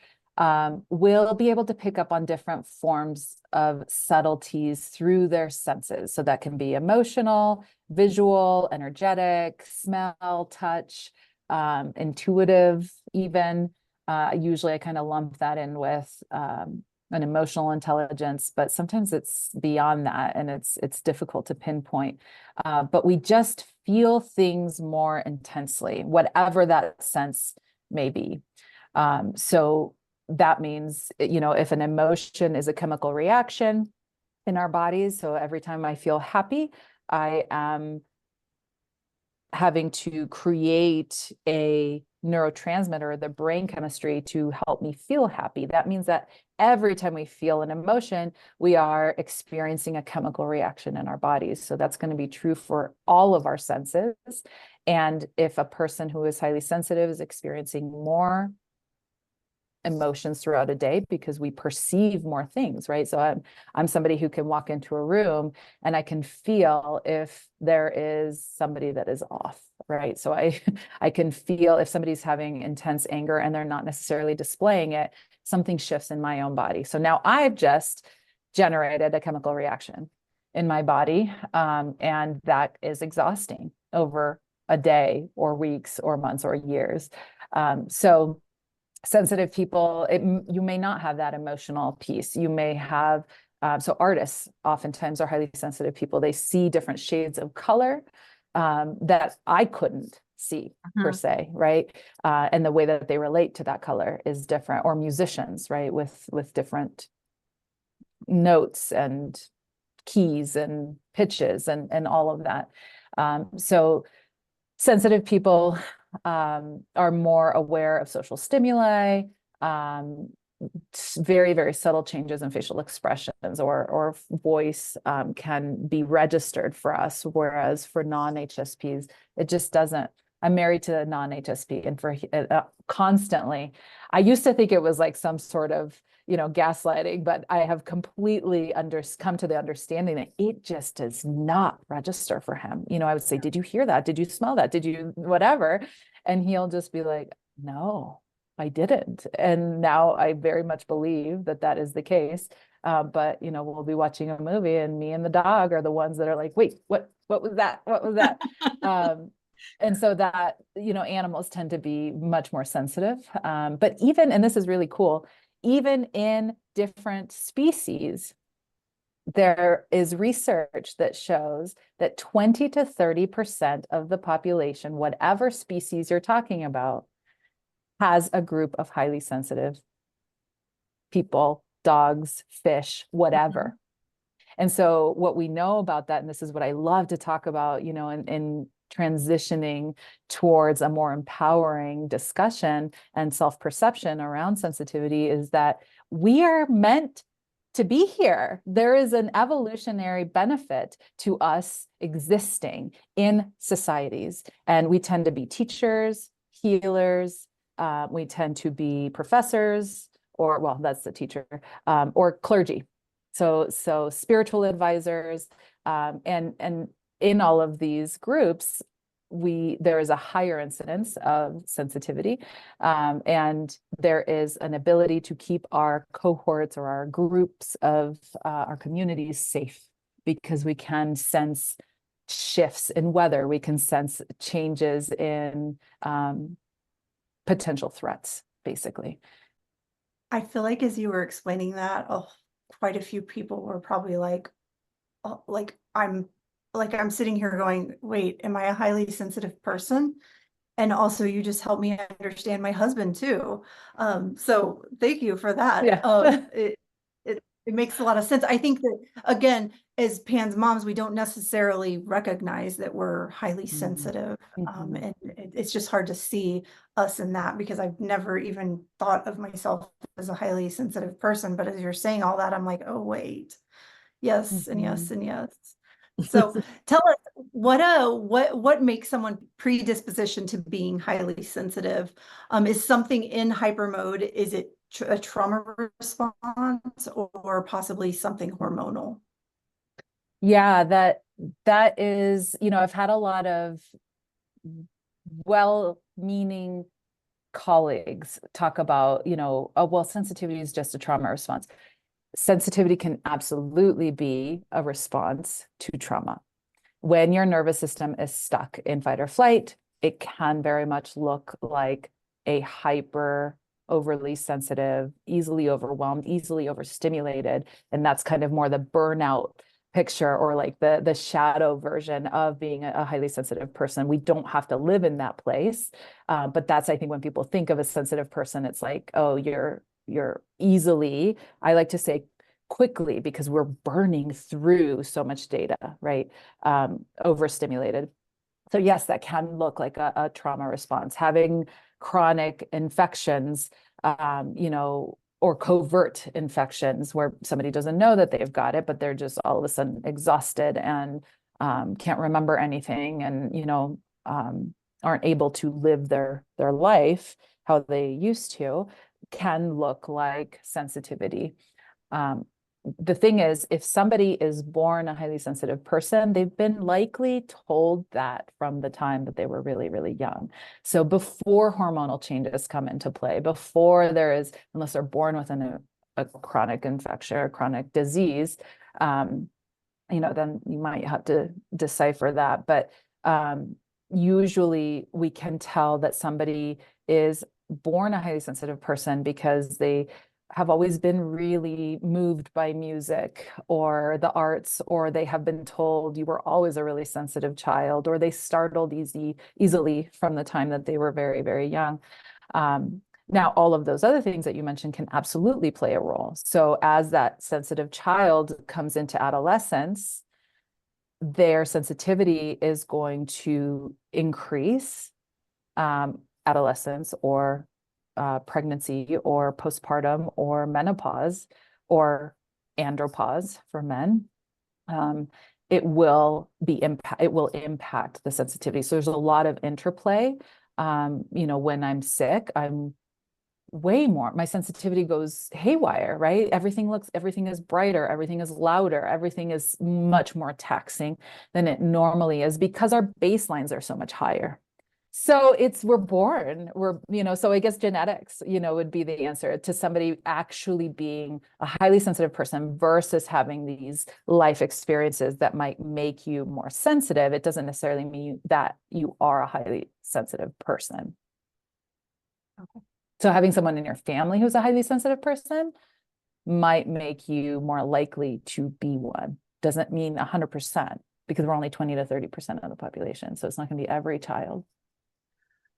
will be able to pick up on different forms of subtleties through their senses. So that can be emotional, visual, energetic, smell, touch, intuitive, even. Usually I kind of lump that in with an emotional intelligence, but sometimes it's beyond that, and it's difficult to pinpoint. But we just feel things more intensely, whatever that sense may be. So that means, if an emotion is a chemical reaction in our bodies, so every time I feel happy, I am having to create a neurotransmitter, the brain chemistry, to help me feel happy. That means that every time we feel an emotion, we are experiencing a chemical reaction in our bodies. So that's going to be true for all of our senses. And if a person who is highly sensitive is experiencing more emotions throughout a day, because we perceive more things, right? So I'm somebody who can walk into a room and I can feel if there is somebody that is off, right? So I can feel if somebody's having intense anger and they're not necessarily displaying it, something shifts in my own body. So now I've just generated a chemical reaction in my body, and that is exhausting over a day or weeks or months or years. So sensitive people, you may not have that emotional piece. You may have, so artists oftentimes are highly sensitive people. They see different shades of color that I couldn't see per se, right? And the way that they relate to that color is different. Or musicians, right? With different notes and keys and pitches and all of that. So sensitive people are more aware of social stimuli. very, very subtle changes in facial expressions or voice can be registered for us, whereas for non-HSPs, it just doesn't. I'm married to a non-HSP, and for constantly, I used to think it was like some sort of, gaslighting, but I have completely come to the understanding that it just does not register for him. I would say, did you hear that? Did you smell that? Did you whatever? And he'll just be like, no, I didn't. And now I very much believe that that is the case. But we'll be watching a movie, and me and the dog are the ones that are like, wait, what was that? What was that? And so that, animals tend to be much more sensitive. But even, and this is really cool, even in different species, there is research that shows that 20 to 30% of the population, whatever species you're talking about, has a group of highly sensitive people, dogs, fish, whatever. And so what we know about that, and this is what I love to talk about, in transitioning towards a more empowering discussion and self-perception around sensitivity, is that we are meant to be here. There is an evolutionary benefit to us existing in societies. And we tend to be teachers, healers, we tend to be professors, or, well, that's the teacher, or clergy. So spiritual advisors, and in all of these groups, there is a higher incidence of sensitivity, and there is an ability to keep our cohorts or our groups of our communities safe, because we can sense shifts in weather, we can sense changes in potential threats, basically. I feel like as you were explaining that, quite a few people were probably like, I'm sitting here going, wait, am I a highly sensitive person? And also you just helped me understand my husband too. So thank you for that. Yeah. It makes a lot of sense. I think that, again, as Pan's moms, we don't necessarily recognize that we're highly sensitive. And it's just hard to see us in that, because I've never even thought of myself as a highly sensitive person. But as you're saying all that, I'm like, oh, wait, yes, and yes, and yes. So tell us, what makes someone predisposition to being highly sensitive? Is something in hyper mode? Is it a trauma response, or possibly something hormonal? Yeah, that is, I've had a lot of well-meaning colleagues talk about, oh, well, sensitivity is just a trauma response. Sensitivity can absolutely be a response to trauma. When your nervous system is stuck in fight or flight, it can very much look like a hyper, overly sensitive, easily overwhelmed, easily overstimulated. And that's kind of more the burnout picture, or like the shadow version of being a highly sensitive person. We don't have to live in that place. But that's, I think, when people think of a sensitive person, it's like, oh, you're easily, I like to say quickly, because we're burning through so much data, right? Overstimulated. So yes, that can look like a trauma response. Having chronic infections, or covert infections where somebody doesn't know that they've got it, but they're just all of a sudden exhausted and can't remember anything, and aren't able to live their life how they used to, can look like sensitivity. The thing is, if somebody is born a highly sensitive person, they've been likely told that from the time that they were really, really young. So before hormonal changes come into play, before there is, unless they're born with a chronic infection or chronic disease, then you might have to decipher that. But usually we can tell that somebody is born a highly sensitive person because they have always been really moved by music or the arts, or they have been told you were always a really sensitive child, or they startled easily from the time that they were very, very young. Now, all of those other things that you mentioned can absolutely play a role. So as that sensitive child comes into adolescence, their sensitivity is going to increase. Adolescence or pregnancy or postpartum or menopause or andropause for men, it will impact the sensitivity. So there's a lot of interplay. When I'm sick, I'm way more, my sensitivity goes haywire, right? Everything is brighter, everything is louder, everything is much more taxing than it normally is because our baselines are so much higher. So so I guess genetics, would be the answer to somebody actually being a highly sensitive person versus having these life experiences that might make you more sensitive. It doesn't necessarily mean that you are a highly sensitive person. Okay. So having someone in your family who's a highly sensitive person might make you more likely to be one. Doesn't mean 100% because we're only 20 to 30% of the population. So it's not going to be every child.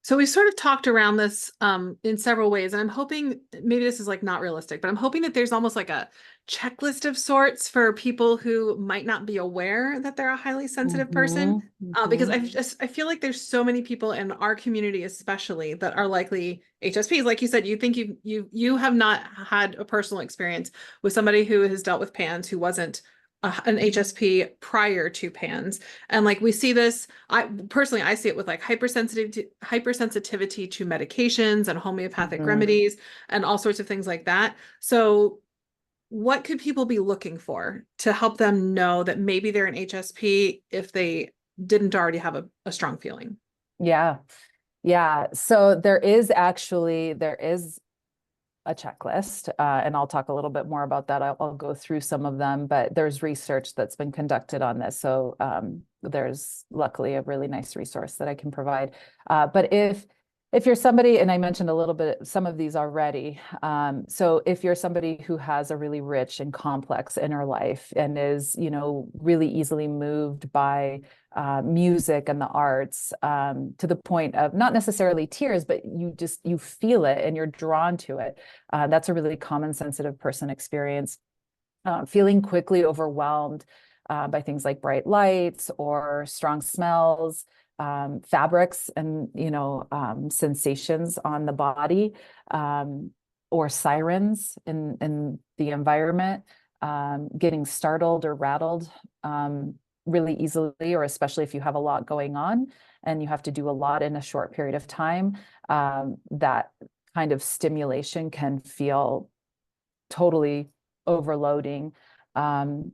So we sort of talked around this in several ways, and I'm hoping maybe this is like not realistic, but I'm hoping that there's almost like a checklist of sorts for people who might not be aware that they're a highly sensitive person. Because I feel like there's so many people in our community, especially, that are likely HSPs. Like you said, you think you have not had a personal experience with somebody who has dealt with PANS who wasn't an HSP prior to PANS. And like we see this, I see it with like hypersensitivity to medications and homeopathic remedies and all sorts of things like that. So what could people be looking for to help them know that maybe they're an HSP if they didn't already have a strong feeling? Yeah. So there is a checklist, and I'll talk a little bit more about that. I'll go through some of them, but there's research that's been conducted on this. So there's luckily a really nice resource that I can provide. But if you're somebody, and I mentioned a little bit some of these already, so if you're somebody who has a really rich and complex inner life and is, really easily moved by music and the arts, to the point of not necessarily tears, but you feel it and you're drawn to it. That's a really common sensitive person experience. Feeling quickly overwhelmed by things like bright lights or strong smells, fabrics and sensations on the body, or sirens in the environment, getting startled or rattled really easily, or especially if you have a lot going on and you have to do a lot in a short period of time. That kind of stimulation can feel totally overloading. An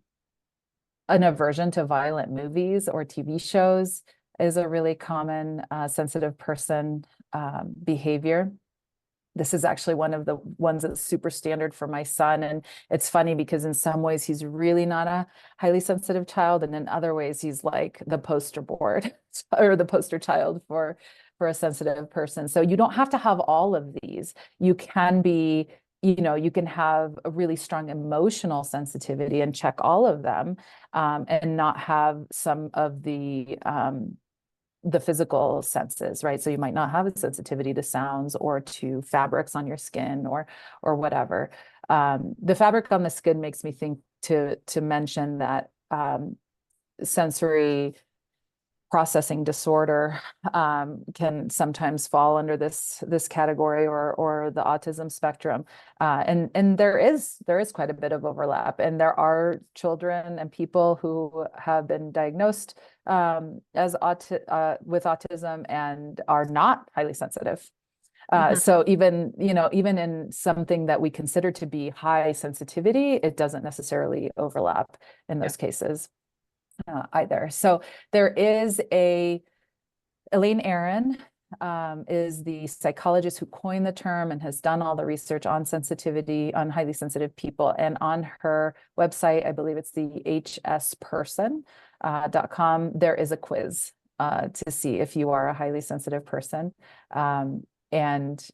aversion to violent movies or TV shows is a really common sensitive person behavior. This is actually one of the ones that's super standard for my son. And it's funny because in some ways he's really not a highly sensitive child. And in other ways, he's like the poster board or the poster child for a sensitive person. So you don't have to have all of these. You can be, you can have a really strong emotional sensitivity and check all of them, and not have some of the physical senses, right? So you might not have a sensitivity to sounds or to fabrics on your skin or whatever. The fabric on the skin makes me think to mention that sensory processing disorder can sometimes fall under this category or the autism spectrum, and there is quite a bit of overlap, and there are children and people who have been diagnosed with autism and are not highly sensitive. So even in something that we consider to be high sensitivity, it doesn't necessarily overlap in those cases. Either. So there is Elaine Aron is the psychologist who coined the term and has done all the research on sensitivity, on highly sensitive people. And on her website, I believe it's the hsperson.com, there is a quiz to see if you are a highly sensitive person. And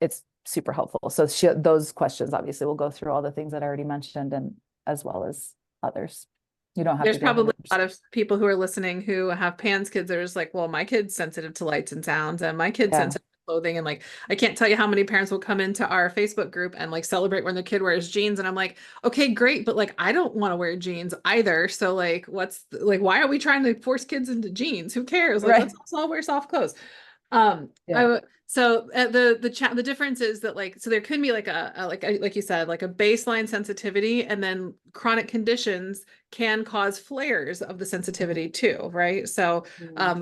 it's super helpful. So those questions obviously will go through all the things that I already mentioned, and as well as others. You don't have There's to probably a lot of people who are listening who have PANS kids that are just like, well, my kid's sensitive to lights and sounds, and my kid's sensitive to clothing. And like, I can't tell you how many parents will come into our Facebook group and like celebrate when their kid wears jeans. And I'm like, okay, great. But like, I don't want to wear jeans either. So like, why are we trying to force kids into jeans? Who cares? Like, let's all wear soft clothes. Yeah. The difference is that so there could be like you said, like a baseline sensitivity, and then chronic conditions can cause flares of the sensitivity too, right? So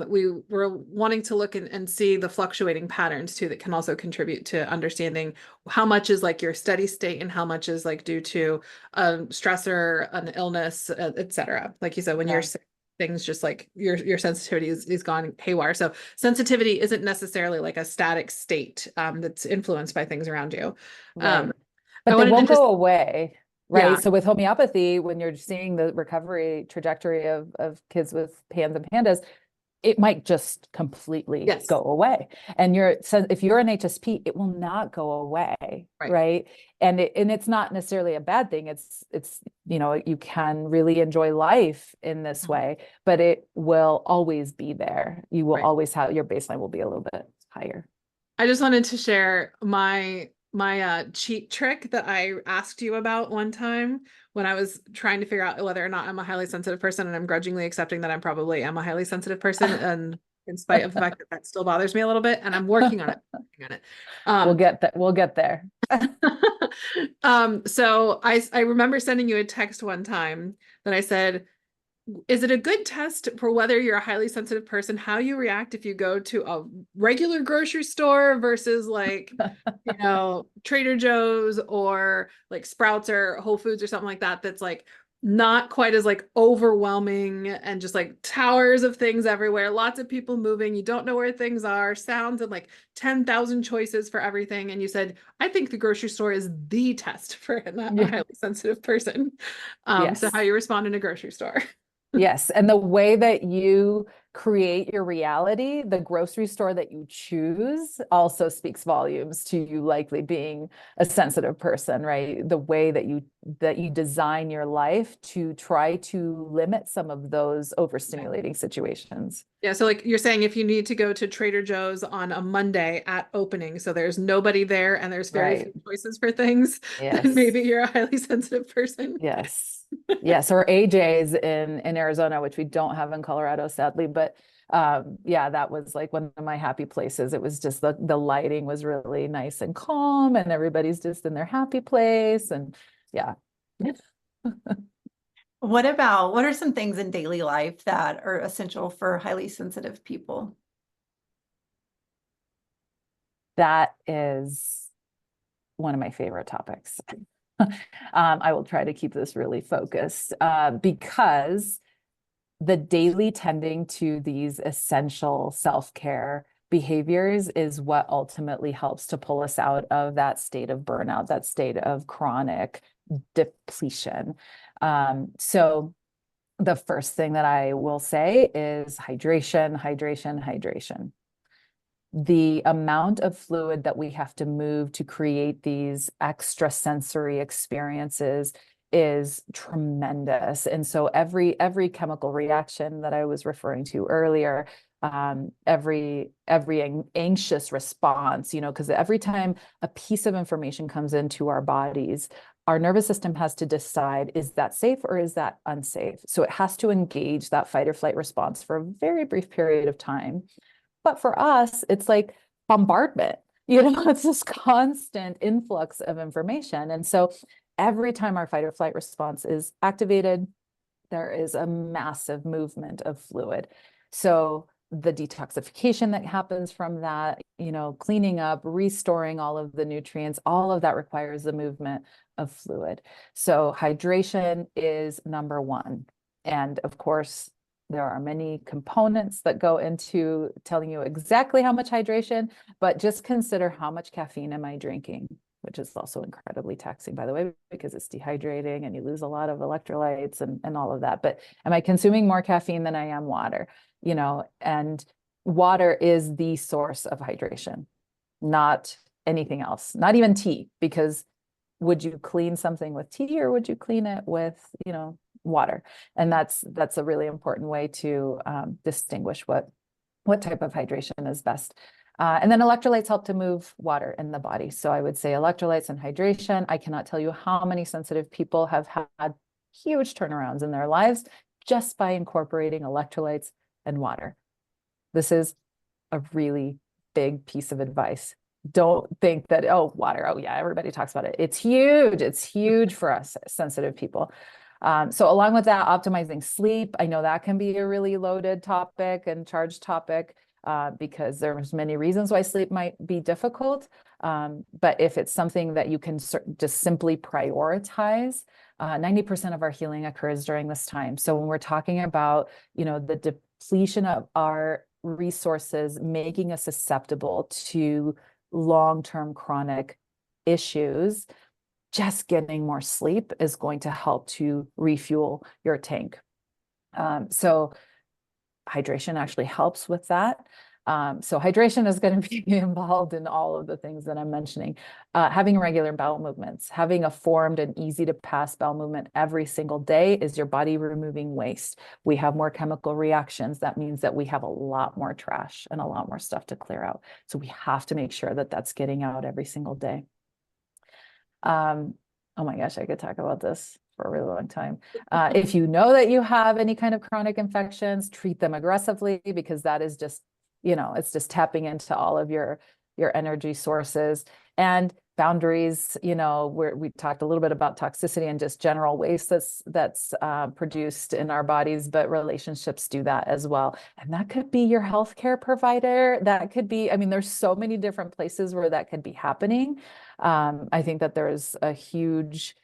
we were wanting to look and see the fluctuating patterns too that can also contribute to understanding how much is like your steady state and how much is like due to stressor, an illness, etc. Like you said, when you're sick, things just like your sensitivity is gone haywire. So sensitivity isn't necessarily like a static state that's influenced by things around you. Right. I But they wanted to won't just go away, yeah. right? So with homeopathy, when you're seeing the recovery trajectory of kids with PANS and PANDAS, it might just completely Yes. go away. And if you're an HSP, it will not go away, Right. right? And it's not necessarily a bad thing. It's you can really enjoy life in this way, but it will always be there. You will Right. always have your baseline will be a little bit higher. I just wanted to share my cheat trick that I asked you about one time when I was trying to figure out whether or not I'm a highly sensitive person, and I'm grudgingly accepting that I'm probably am a highly sensitive person, and in spite of the fact that that still bothers me a little bit, and I'm working on it. We'll get that. We'll get there. So I remember sending you a text one time that I said, is it a good test for whether you're a highly sensitive person, how you react if you go to a regular grocery store versus like, Trader Joe's or like Sprouts or Whole Foods or something like that, that's like not quite as like overwhelming and just like towers of things everywhere, lots of people moving, you don't know where things are, sounds, and like 10,000 choices for everything. And you said, I think the grocery store is the test for a highly sensitive person. So how you respond in a grocery store. Yes. And the way that you create your reality, the grocery store that you choose also speaks volumes to you likely being a sensitive person, right? The way that you design your life to try to limit some of those overstimulating situations. Yeah, so like you're saying, if you need to go to Trader Joe's on a Monday at opening, so there's nobody there and there's very few choices for things, then maybe you're a highly sensitive person. Yes. Yes, or AJ's in Arizona, which we don't have in Colorado, sadly. But that was like one of my happy places. It was just the lighting was really nice and calm, and everybody's just in their happy place. And yeah. What are some things in daily life that are essential for highly sensitive people? That is one of my favorite topics. I will try to keep this really focused because the daily tending to these essential self-care behaviors is what ultimately helps to pull us out of that state of burnout, that state of chronic depletion. So the first thing that I will say is hydration, hydration, hydration. The amount of fluid that we have to move to create these extrasensory experiences is tremendous. And so every chemical reaction that I was referring to earlier, every anxious response, because every time a piece of information comes into our bodies, our nervous system has to decide, is that safe or is that unsafe? So it has to engage that fight or flight response for a very brief period of time. But for us, it's like bombardment, it's this constant influx of information. And so every time our fight or flight response is activated, there is a massive movement of fluid. So the detoxification that happens from that, cleaning up, restoring all of the nutrients, all of that requires the movement of fluid. So hydration is number one. And of course, there are many components that go into telling you exactly how much hydration, but just consider how much caffeine am I drinking, which is also incredibly taxing, by the way, because it's dehydrating and you lose a lot of electrolytes and all of that. But am I consuming more caffeine than I am water? And water is the source of hydration, not anything else, not even tea, because would you clean something with tea or would you clean it with, water? And that's a really important way to distinguish what type of hydration is best. And then electrolytes help to move water in the body. So I would say electrolytes and hydration. I cannot tell you how many sensitive people have had huge turnarounds in their lives just by incorporating electrolytes and water. This is a really big piece of advice. Don't think that, oh, water, oh yeah, everybody talks about it. It's huge. It's huge for us sensitive people. So along with that, optimizing sleep, I know that can be a really loaded topic and charged topic, because there's many reasons why sleep might be difficult. But if it's something that you can just simply prioritize, 90% of our healing occurs during this time. So when we're talking about, the depletion of our resources, making us susceptible to long-term chronic issues, just getting more sleep is going to help to refuel your tank. So hydration actually helps with that. So hydration is going to be involved in all of the things that I'm mentioning. Having regular bowel movements, having a formed and easy to pass bowel movement every single day is your body removing waste. We have more chemical reactions. That means that we have a lot more trash and a lot more stuff to clear out. So we have to make sure that that's getting out every single day. Oh my gosh, I could talk about this for a really long time. If you know that you have any kind of chronic infections, treat them aggressively, because that is just, it's just tapping into all of your energy sources. And boundaries, we talked a little bit about toxicity and just general waste that's produced in our bodies, but relationships do that as well. And that could be your healthcare provider. That could be, there's so many different places where that could be happening. I think that there's a huge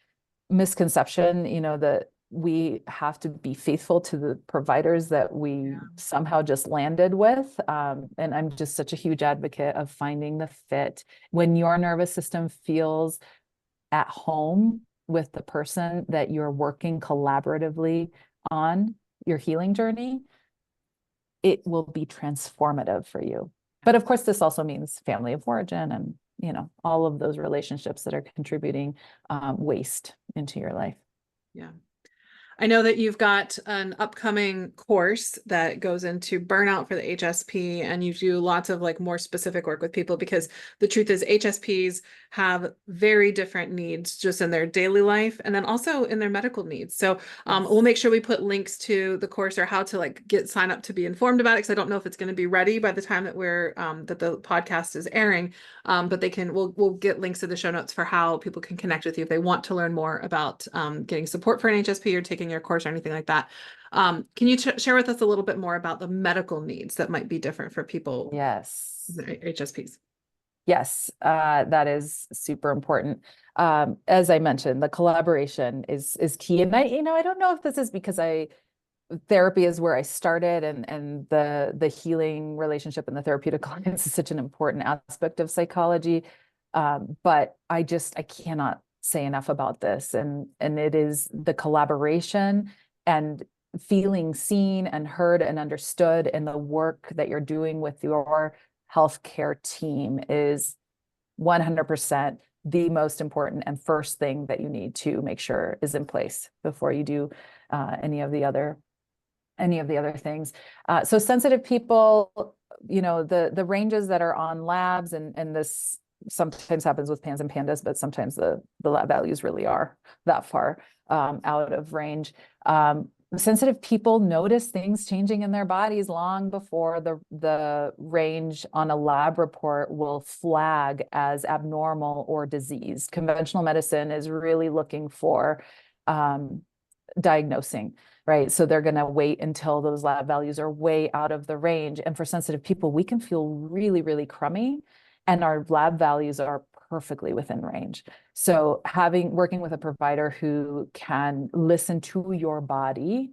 misconception, that we have to be faithful to the providers that we somehow just landed with. And I'm just such a huge advocate of finding the fit. When your nervous system feels at home with the person that you're working collaboratively on your healing journey, it will be transformative for you. But of course, this also means family of origin and all of those relationships that are contributing waste into your life. Yeah. I know that you've got an upcoming course that goes into burnout for the HSP, and you do lots of more specific work with people, because the truth is HSPs have very different needs just in their daily life and then also in their medical needs. So we'll make sure we put links to the course or how to sign up to be informed about it, because I don't know if it's going to be ready by the time that that the podcast is airing. But we'll get links to the show notes for how people can connect with you if they want to learn more about getting support for an HSP or taking your course or anything like that. Can you share with us a little bit more about the medical needs that might be different for people? Yes. HSPs. Yes, that is super important. As I mentioned, the collaboration is key. And I don't know if this is because therapy is where I started, and the healing relationship and the therapeutic alliance is such an important aspect of psychology. But I cannot say enough about this. And it is the collaboration and feeling seen and heard and understood, and the work that you're doing with your healthcare team is 100% the most important and first thing that you need to make sure is in place before you do any of the other things. So sensitive people, the ranges that are on labs, and this sometimes happens with PANS and PANDAS, but sometimes the lab values really are that far out of range. Sensitive people notice things changing in their bodies long before the range on a lab report will flag as abnormal or diseased. Conventional medicine is really looking for diagnosing, right? So they're going to wait until those lab values are way out of the range. And for sensitive people, we can feel really, really crummy, and our lab values are perfectly within range. So working with a provider who can listen to your body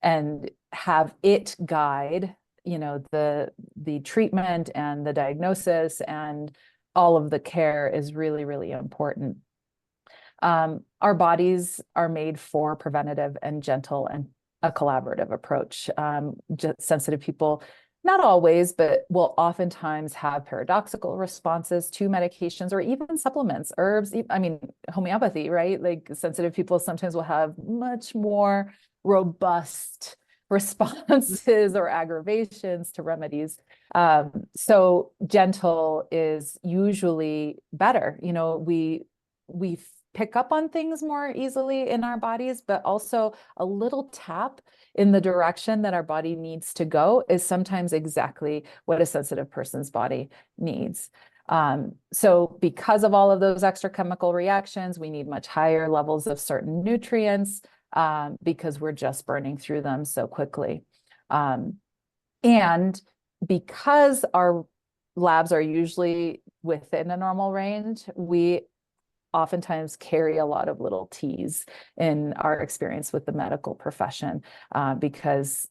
and have it guide, the treatment and the diagnosis and all of the care is really, really important. Our bodies are made for preventative and gentle and a collaborative approach. Sensitive people, not always, but will oftentimes have paradoxical responses to medications or even supplements, herbs, homeopathy, right? Sensitive people sometimes will have much more robust responses or aggravations to remedies. So gentle is usually better. We pick up on things more easily in our bodies, but also a little tap in the direction that our body needs to go is sometimes exactly what a sensitive person's body needs. So because of all of those extra chemical reactions, we need much higher levels of certain nutrients because we're just burning through them so quickly. And because our labs are usually within a normal range, we oftentimes carry a lot of little T's in our experience with the medical profession because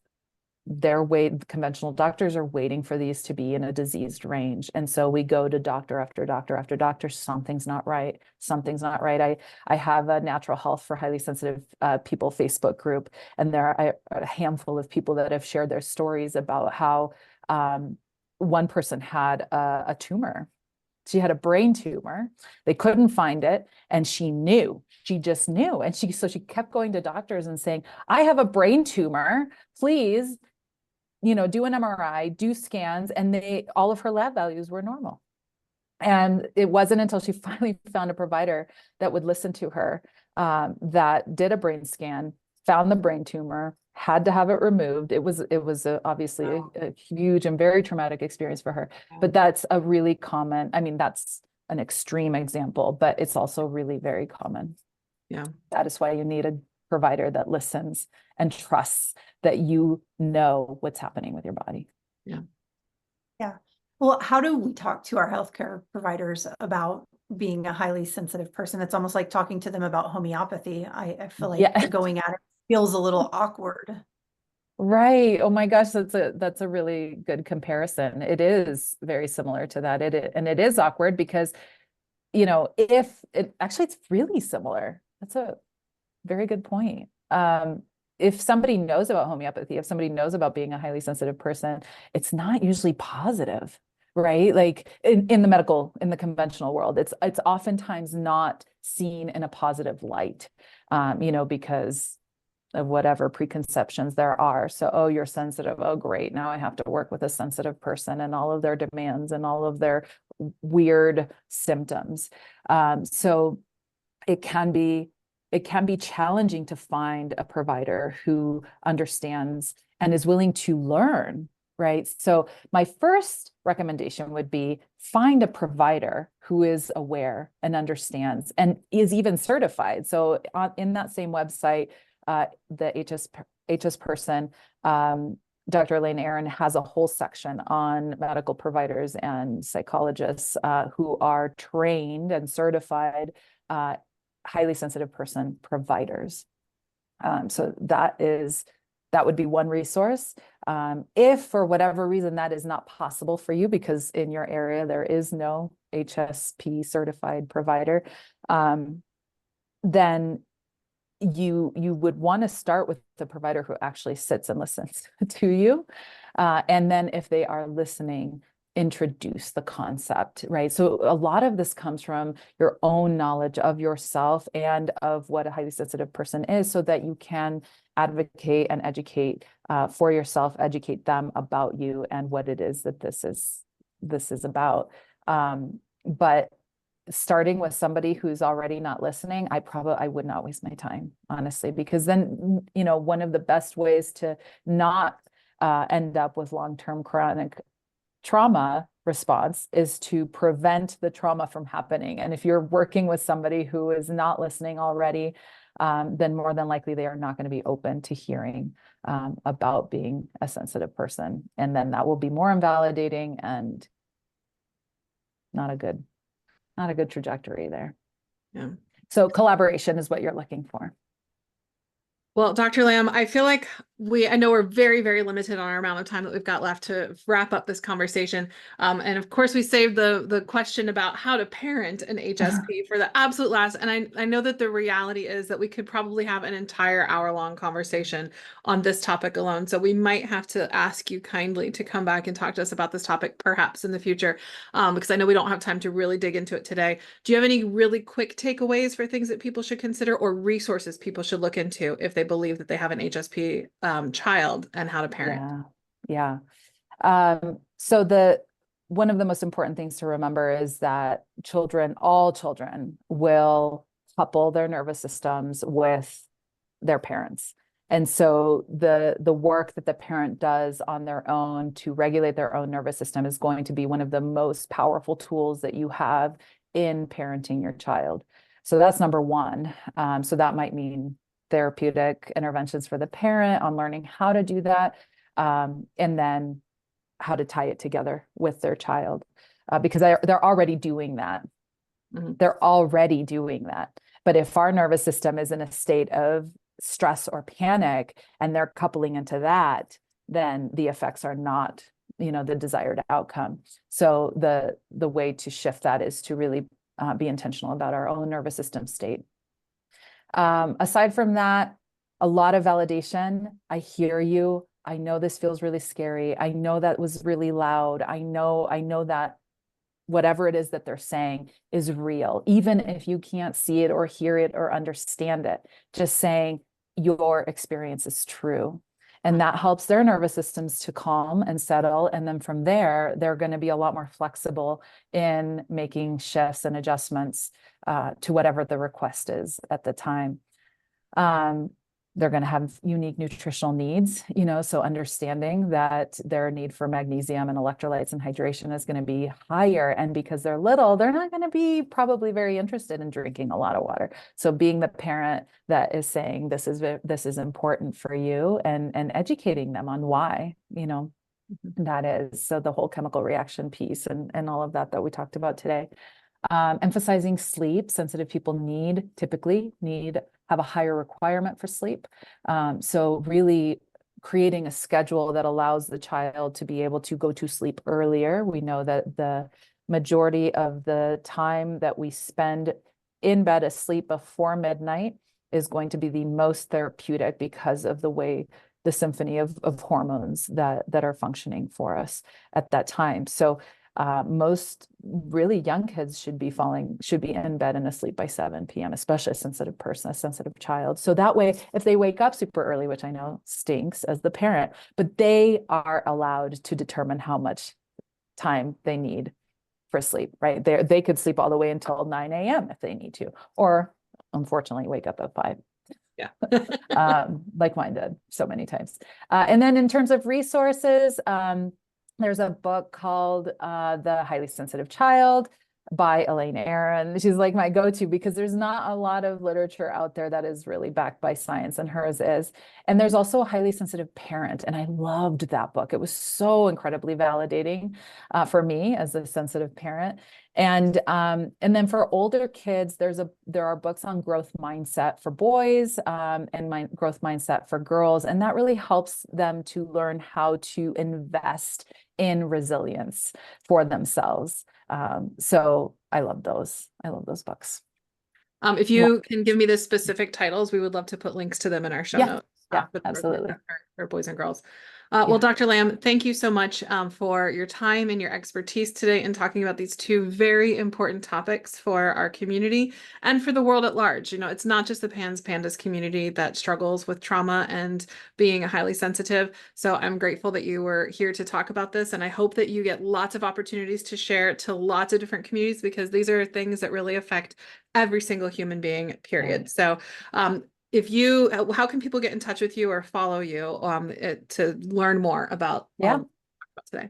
conventional doctors are waiting for these to be in a diseased range. And so we go to doctor after doctor after doctor, something's not right, something's not right. I have a natural health for highly sensitive people Facebook group, and there are a handful of people that have shared their stories about how one person had a tumor. She had a brain tumor. They couldn't find it. And she just knew. And so she kept going to doctors and saying, I have a brain tumor, please, do an MRI, do scans. And all of her lab values were normal. And it wasn't until she finally found a provider that would listen to her that did a brain scan, found the brain tumor, had to have it removed. It was obviously a huge and very traumatic experience for her. But that's a really common, that's an extreme example, but it's also really very common. Yeah. That is why you need a provider that listens and trusts that you know what's happening with your body. Yeah. Yeah. Well, how do we talk to our healthcare providers about being a highly sensitive person? It's almost like talking to them about homeopathy. I feel like going at it feels a little awkward. Right. Oh my gosh, that's a really good comparison. It is very similar to that. And it is awkward because, it's really similar. That's a very good point. If somebody knows about homeopathy, if somebody knows about being a highly sensitive person, it's not usually positive, right? Like in the conventional world, it's oftentimes not seen in a positive light, because of whatever preconceptions there are. So, oh, you're sensitive. Oh, great. Now I have to work with a sensitive person and all of their demands and all of their weird symptoms. So it can be challenging to find a provider who understands and is willing to learn, right? So my first recommendation would be find a provider who is aware and understands and is even certified. So in that same website, the HS person, Dr. Elaine Aaron has a whole section on medical providers and psychologists who are trained and certified highly sensitive person providers. So that would be one resource. If for whatever reason that is not possible for you, because in your area there is no HSP certified provider, then you would want to start with the provider who actually sits and listens to you. And then if they are listening, introduce the concept, right? So a lot of this comes from your own knowledge of yourself and of what a highly sensitive person is, so that you can advocate and educate for yourself, educate them about you and what it is that this is about. But starting with somebody who's already not listening, I would not waste my time, honestly, because then, one of the best ways to not end up with long-term chronic trauma response is to prevent the trauma from happening. And if you're working with somebody who is not listening already, then more than likely they are not going to be open to hearing about being a sensitive person. And then that will be more invalidating and not a good trajectory there. Yeah. So collaboration is what you're looking for. Well, Dr. Lamb, I feel like I know we're very, very limited on our amount of time that we've got left to wrap up this conversation. And of course, we saved the question about how to parent an HSP for the absolute last. And I know that the reality is that we could probably have an entire hour-long conversation on this topic alone. So we might have to ask you kindly to come back and talk to us about this topic perhaps in the future, because I know we don't have time to really dig into it today. Do you have any really quick takeaways for things that people should consider or resources people should look into if they believe that they have an HSP child and how to parent? Yeah. So one of the most important things to remember is that all children will couple their nervous systems with their parents. And so the work that the parent does on their own to regulate their own nervous system is going to be one of the most powerful tools that you have in parenting your child. So that's number one. So that might mean therapeutic interventions for the parent on learning how to do that, and then how to tie it together with their child, because they're already doing that. Mm-hmm. They're already doing that. But if our nervous system is in a state of stress or panic and they're coupling into that, then the effects are not, the desired outcome. So the way to shift that is to really be intentional about our own nervous system state. Aside from that, a lot of validation. I hear you. I know this feels really scary. I know that was really loud. I know that whatever it is that they're saying is real, even if you can't see it or hear it or understand it. Just saying your experience is true. And that helps their nervous systems to calm and settle. And then from there, they're going to be a lot more flexible in making shifts and adjustments to whatever the request is at the time. They're going to have unique nutritional needs, so understanding that their need for magnesium and electrolytes and hydration is going to be higher. And because they're little, they're not going to be probably very interested in drinking a lot of water. So being the parent that is saying, this is important for you, and educating them on why, that is. So the whole chemical reaction piece and all of that we talked about today. Emphasizing sleep. Sensitive people typically have a higher requirement for sleep. So really creating a schedule that allows the child to be able to go to sleep earlier. We know that the majority of the time that we spend in bed asleep before midnight is going to be the most therapeutic because of the way the symphony of hormones that are functioning for us at that time. So most really young kids should be in bed and asleep by 7 p.m., especially a sensitive person, a sensitive child. So that way, if they wake up super early, which I know stinks as the parent, but they are allowed to determine how much time they need for sleep, right? They could sleep all the way until 9 a.m. if they need to, or unfortunately wake up at 5. Yeah. Like mine did so many times. And then in terms of resources, there's a book called The Highly Sensitive Child by Elaine Aron. She's like my go-to because there's not a lot of literature out there that is really backed by science, and hers is. And there's also A Highly Sensitive Parent, and I loved that book. It was so incredibly validating for me as a sensitive parent. And then for older kids, there are books on growth mindset for boys and growth mindset for girls, and that really helps them to learn how to invest in resilience for themselves. So I love those. I love those books. If you can give me the specific titles, we would love to put links to them in our show notes. Yeah, absolutely. For boys and girls. Well, Dr. Lamb, thank you so much for your time and your expertise today in talking about these two very important topics for our community and for the world at large. It's not just the PANS/PANDAS community that struggles with trauma and being highly sensitive. So I'm grateful that you were here to talk about this, and I hope that you get lots of opportunities to share it to lots of different communities, because these are things that really affect every single human being, period. So how can people get in touch with you or follow you to learn more about today?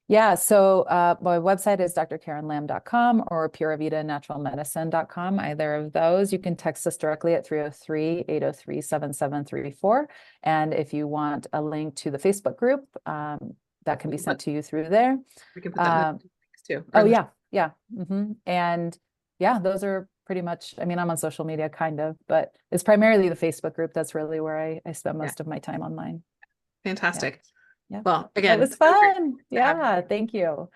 Yeah, so my website is drkarenlam.com or pureavitanaturalmedicine.com, either of those. You can text us directly at 303-803-7734. And if you want a link to the Facebook group, that can be sent to you through there. We can put that in the links too. Oh, yeah. Mm-hmm. And yeah, those are pretty much, I'm on social media kind of, but it's primarily the Facebook group. That's really where I spend most of my time online. Fantastic. Yeah. Well, again, it was fun. Yeah. Thank you.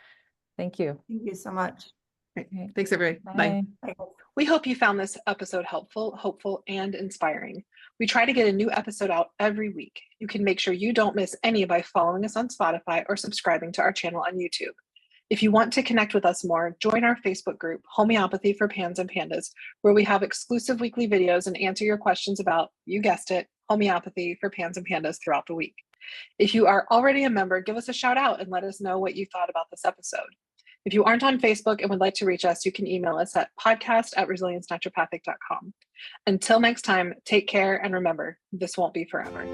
Thank you. Thank you so much. Okay. Thanks, everybody. Bye. We hope you found this episode helpful, hopeful, and inspiring. We try to get a new episode out every week. You can make sure you don't miss any by following us on Spotify or subscribing to our channel on YouTube. If you want to connect with us more, join our Facebook group, Homeopathy for Pans and Pandas, where we have exclusive weekly videos and answer your questions about, you guessed it, homeopathy for Pans and Pandas throughout the week. If you are already a member, give us a shout out and let us know what you thought about this episode. If you aren't on Facebook and would like to reach us, you can email us at podcast@resiliencenaturopathic.com. Until next time, take care and remember, this won't be forever.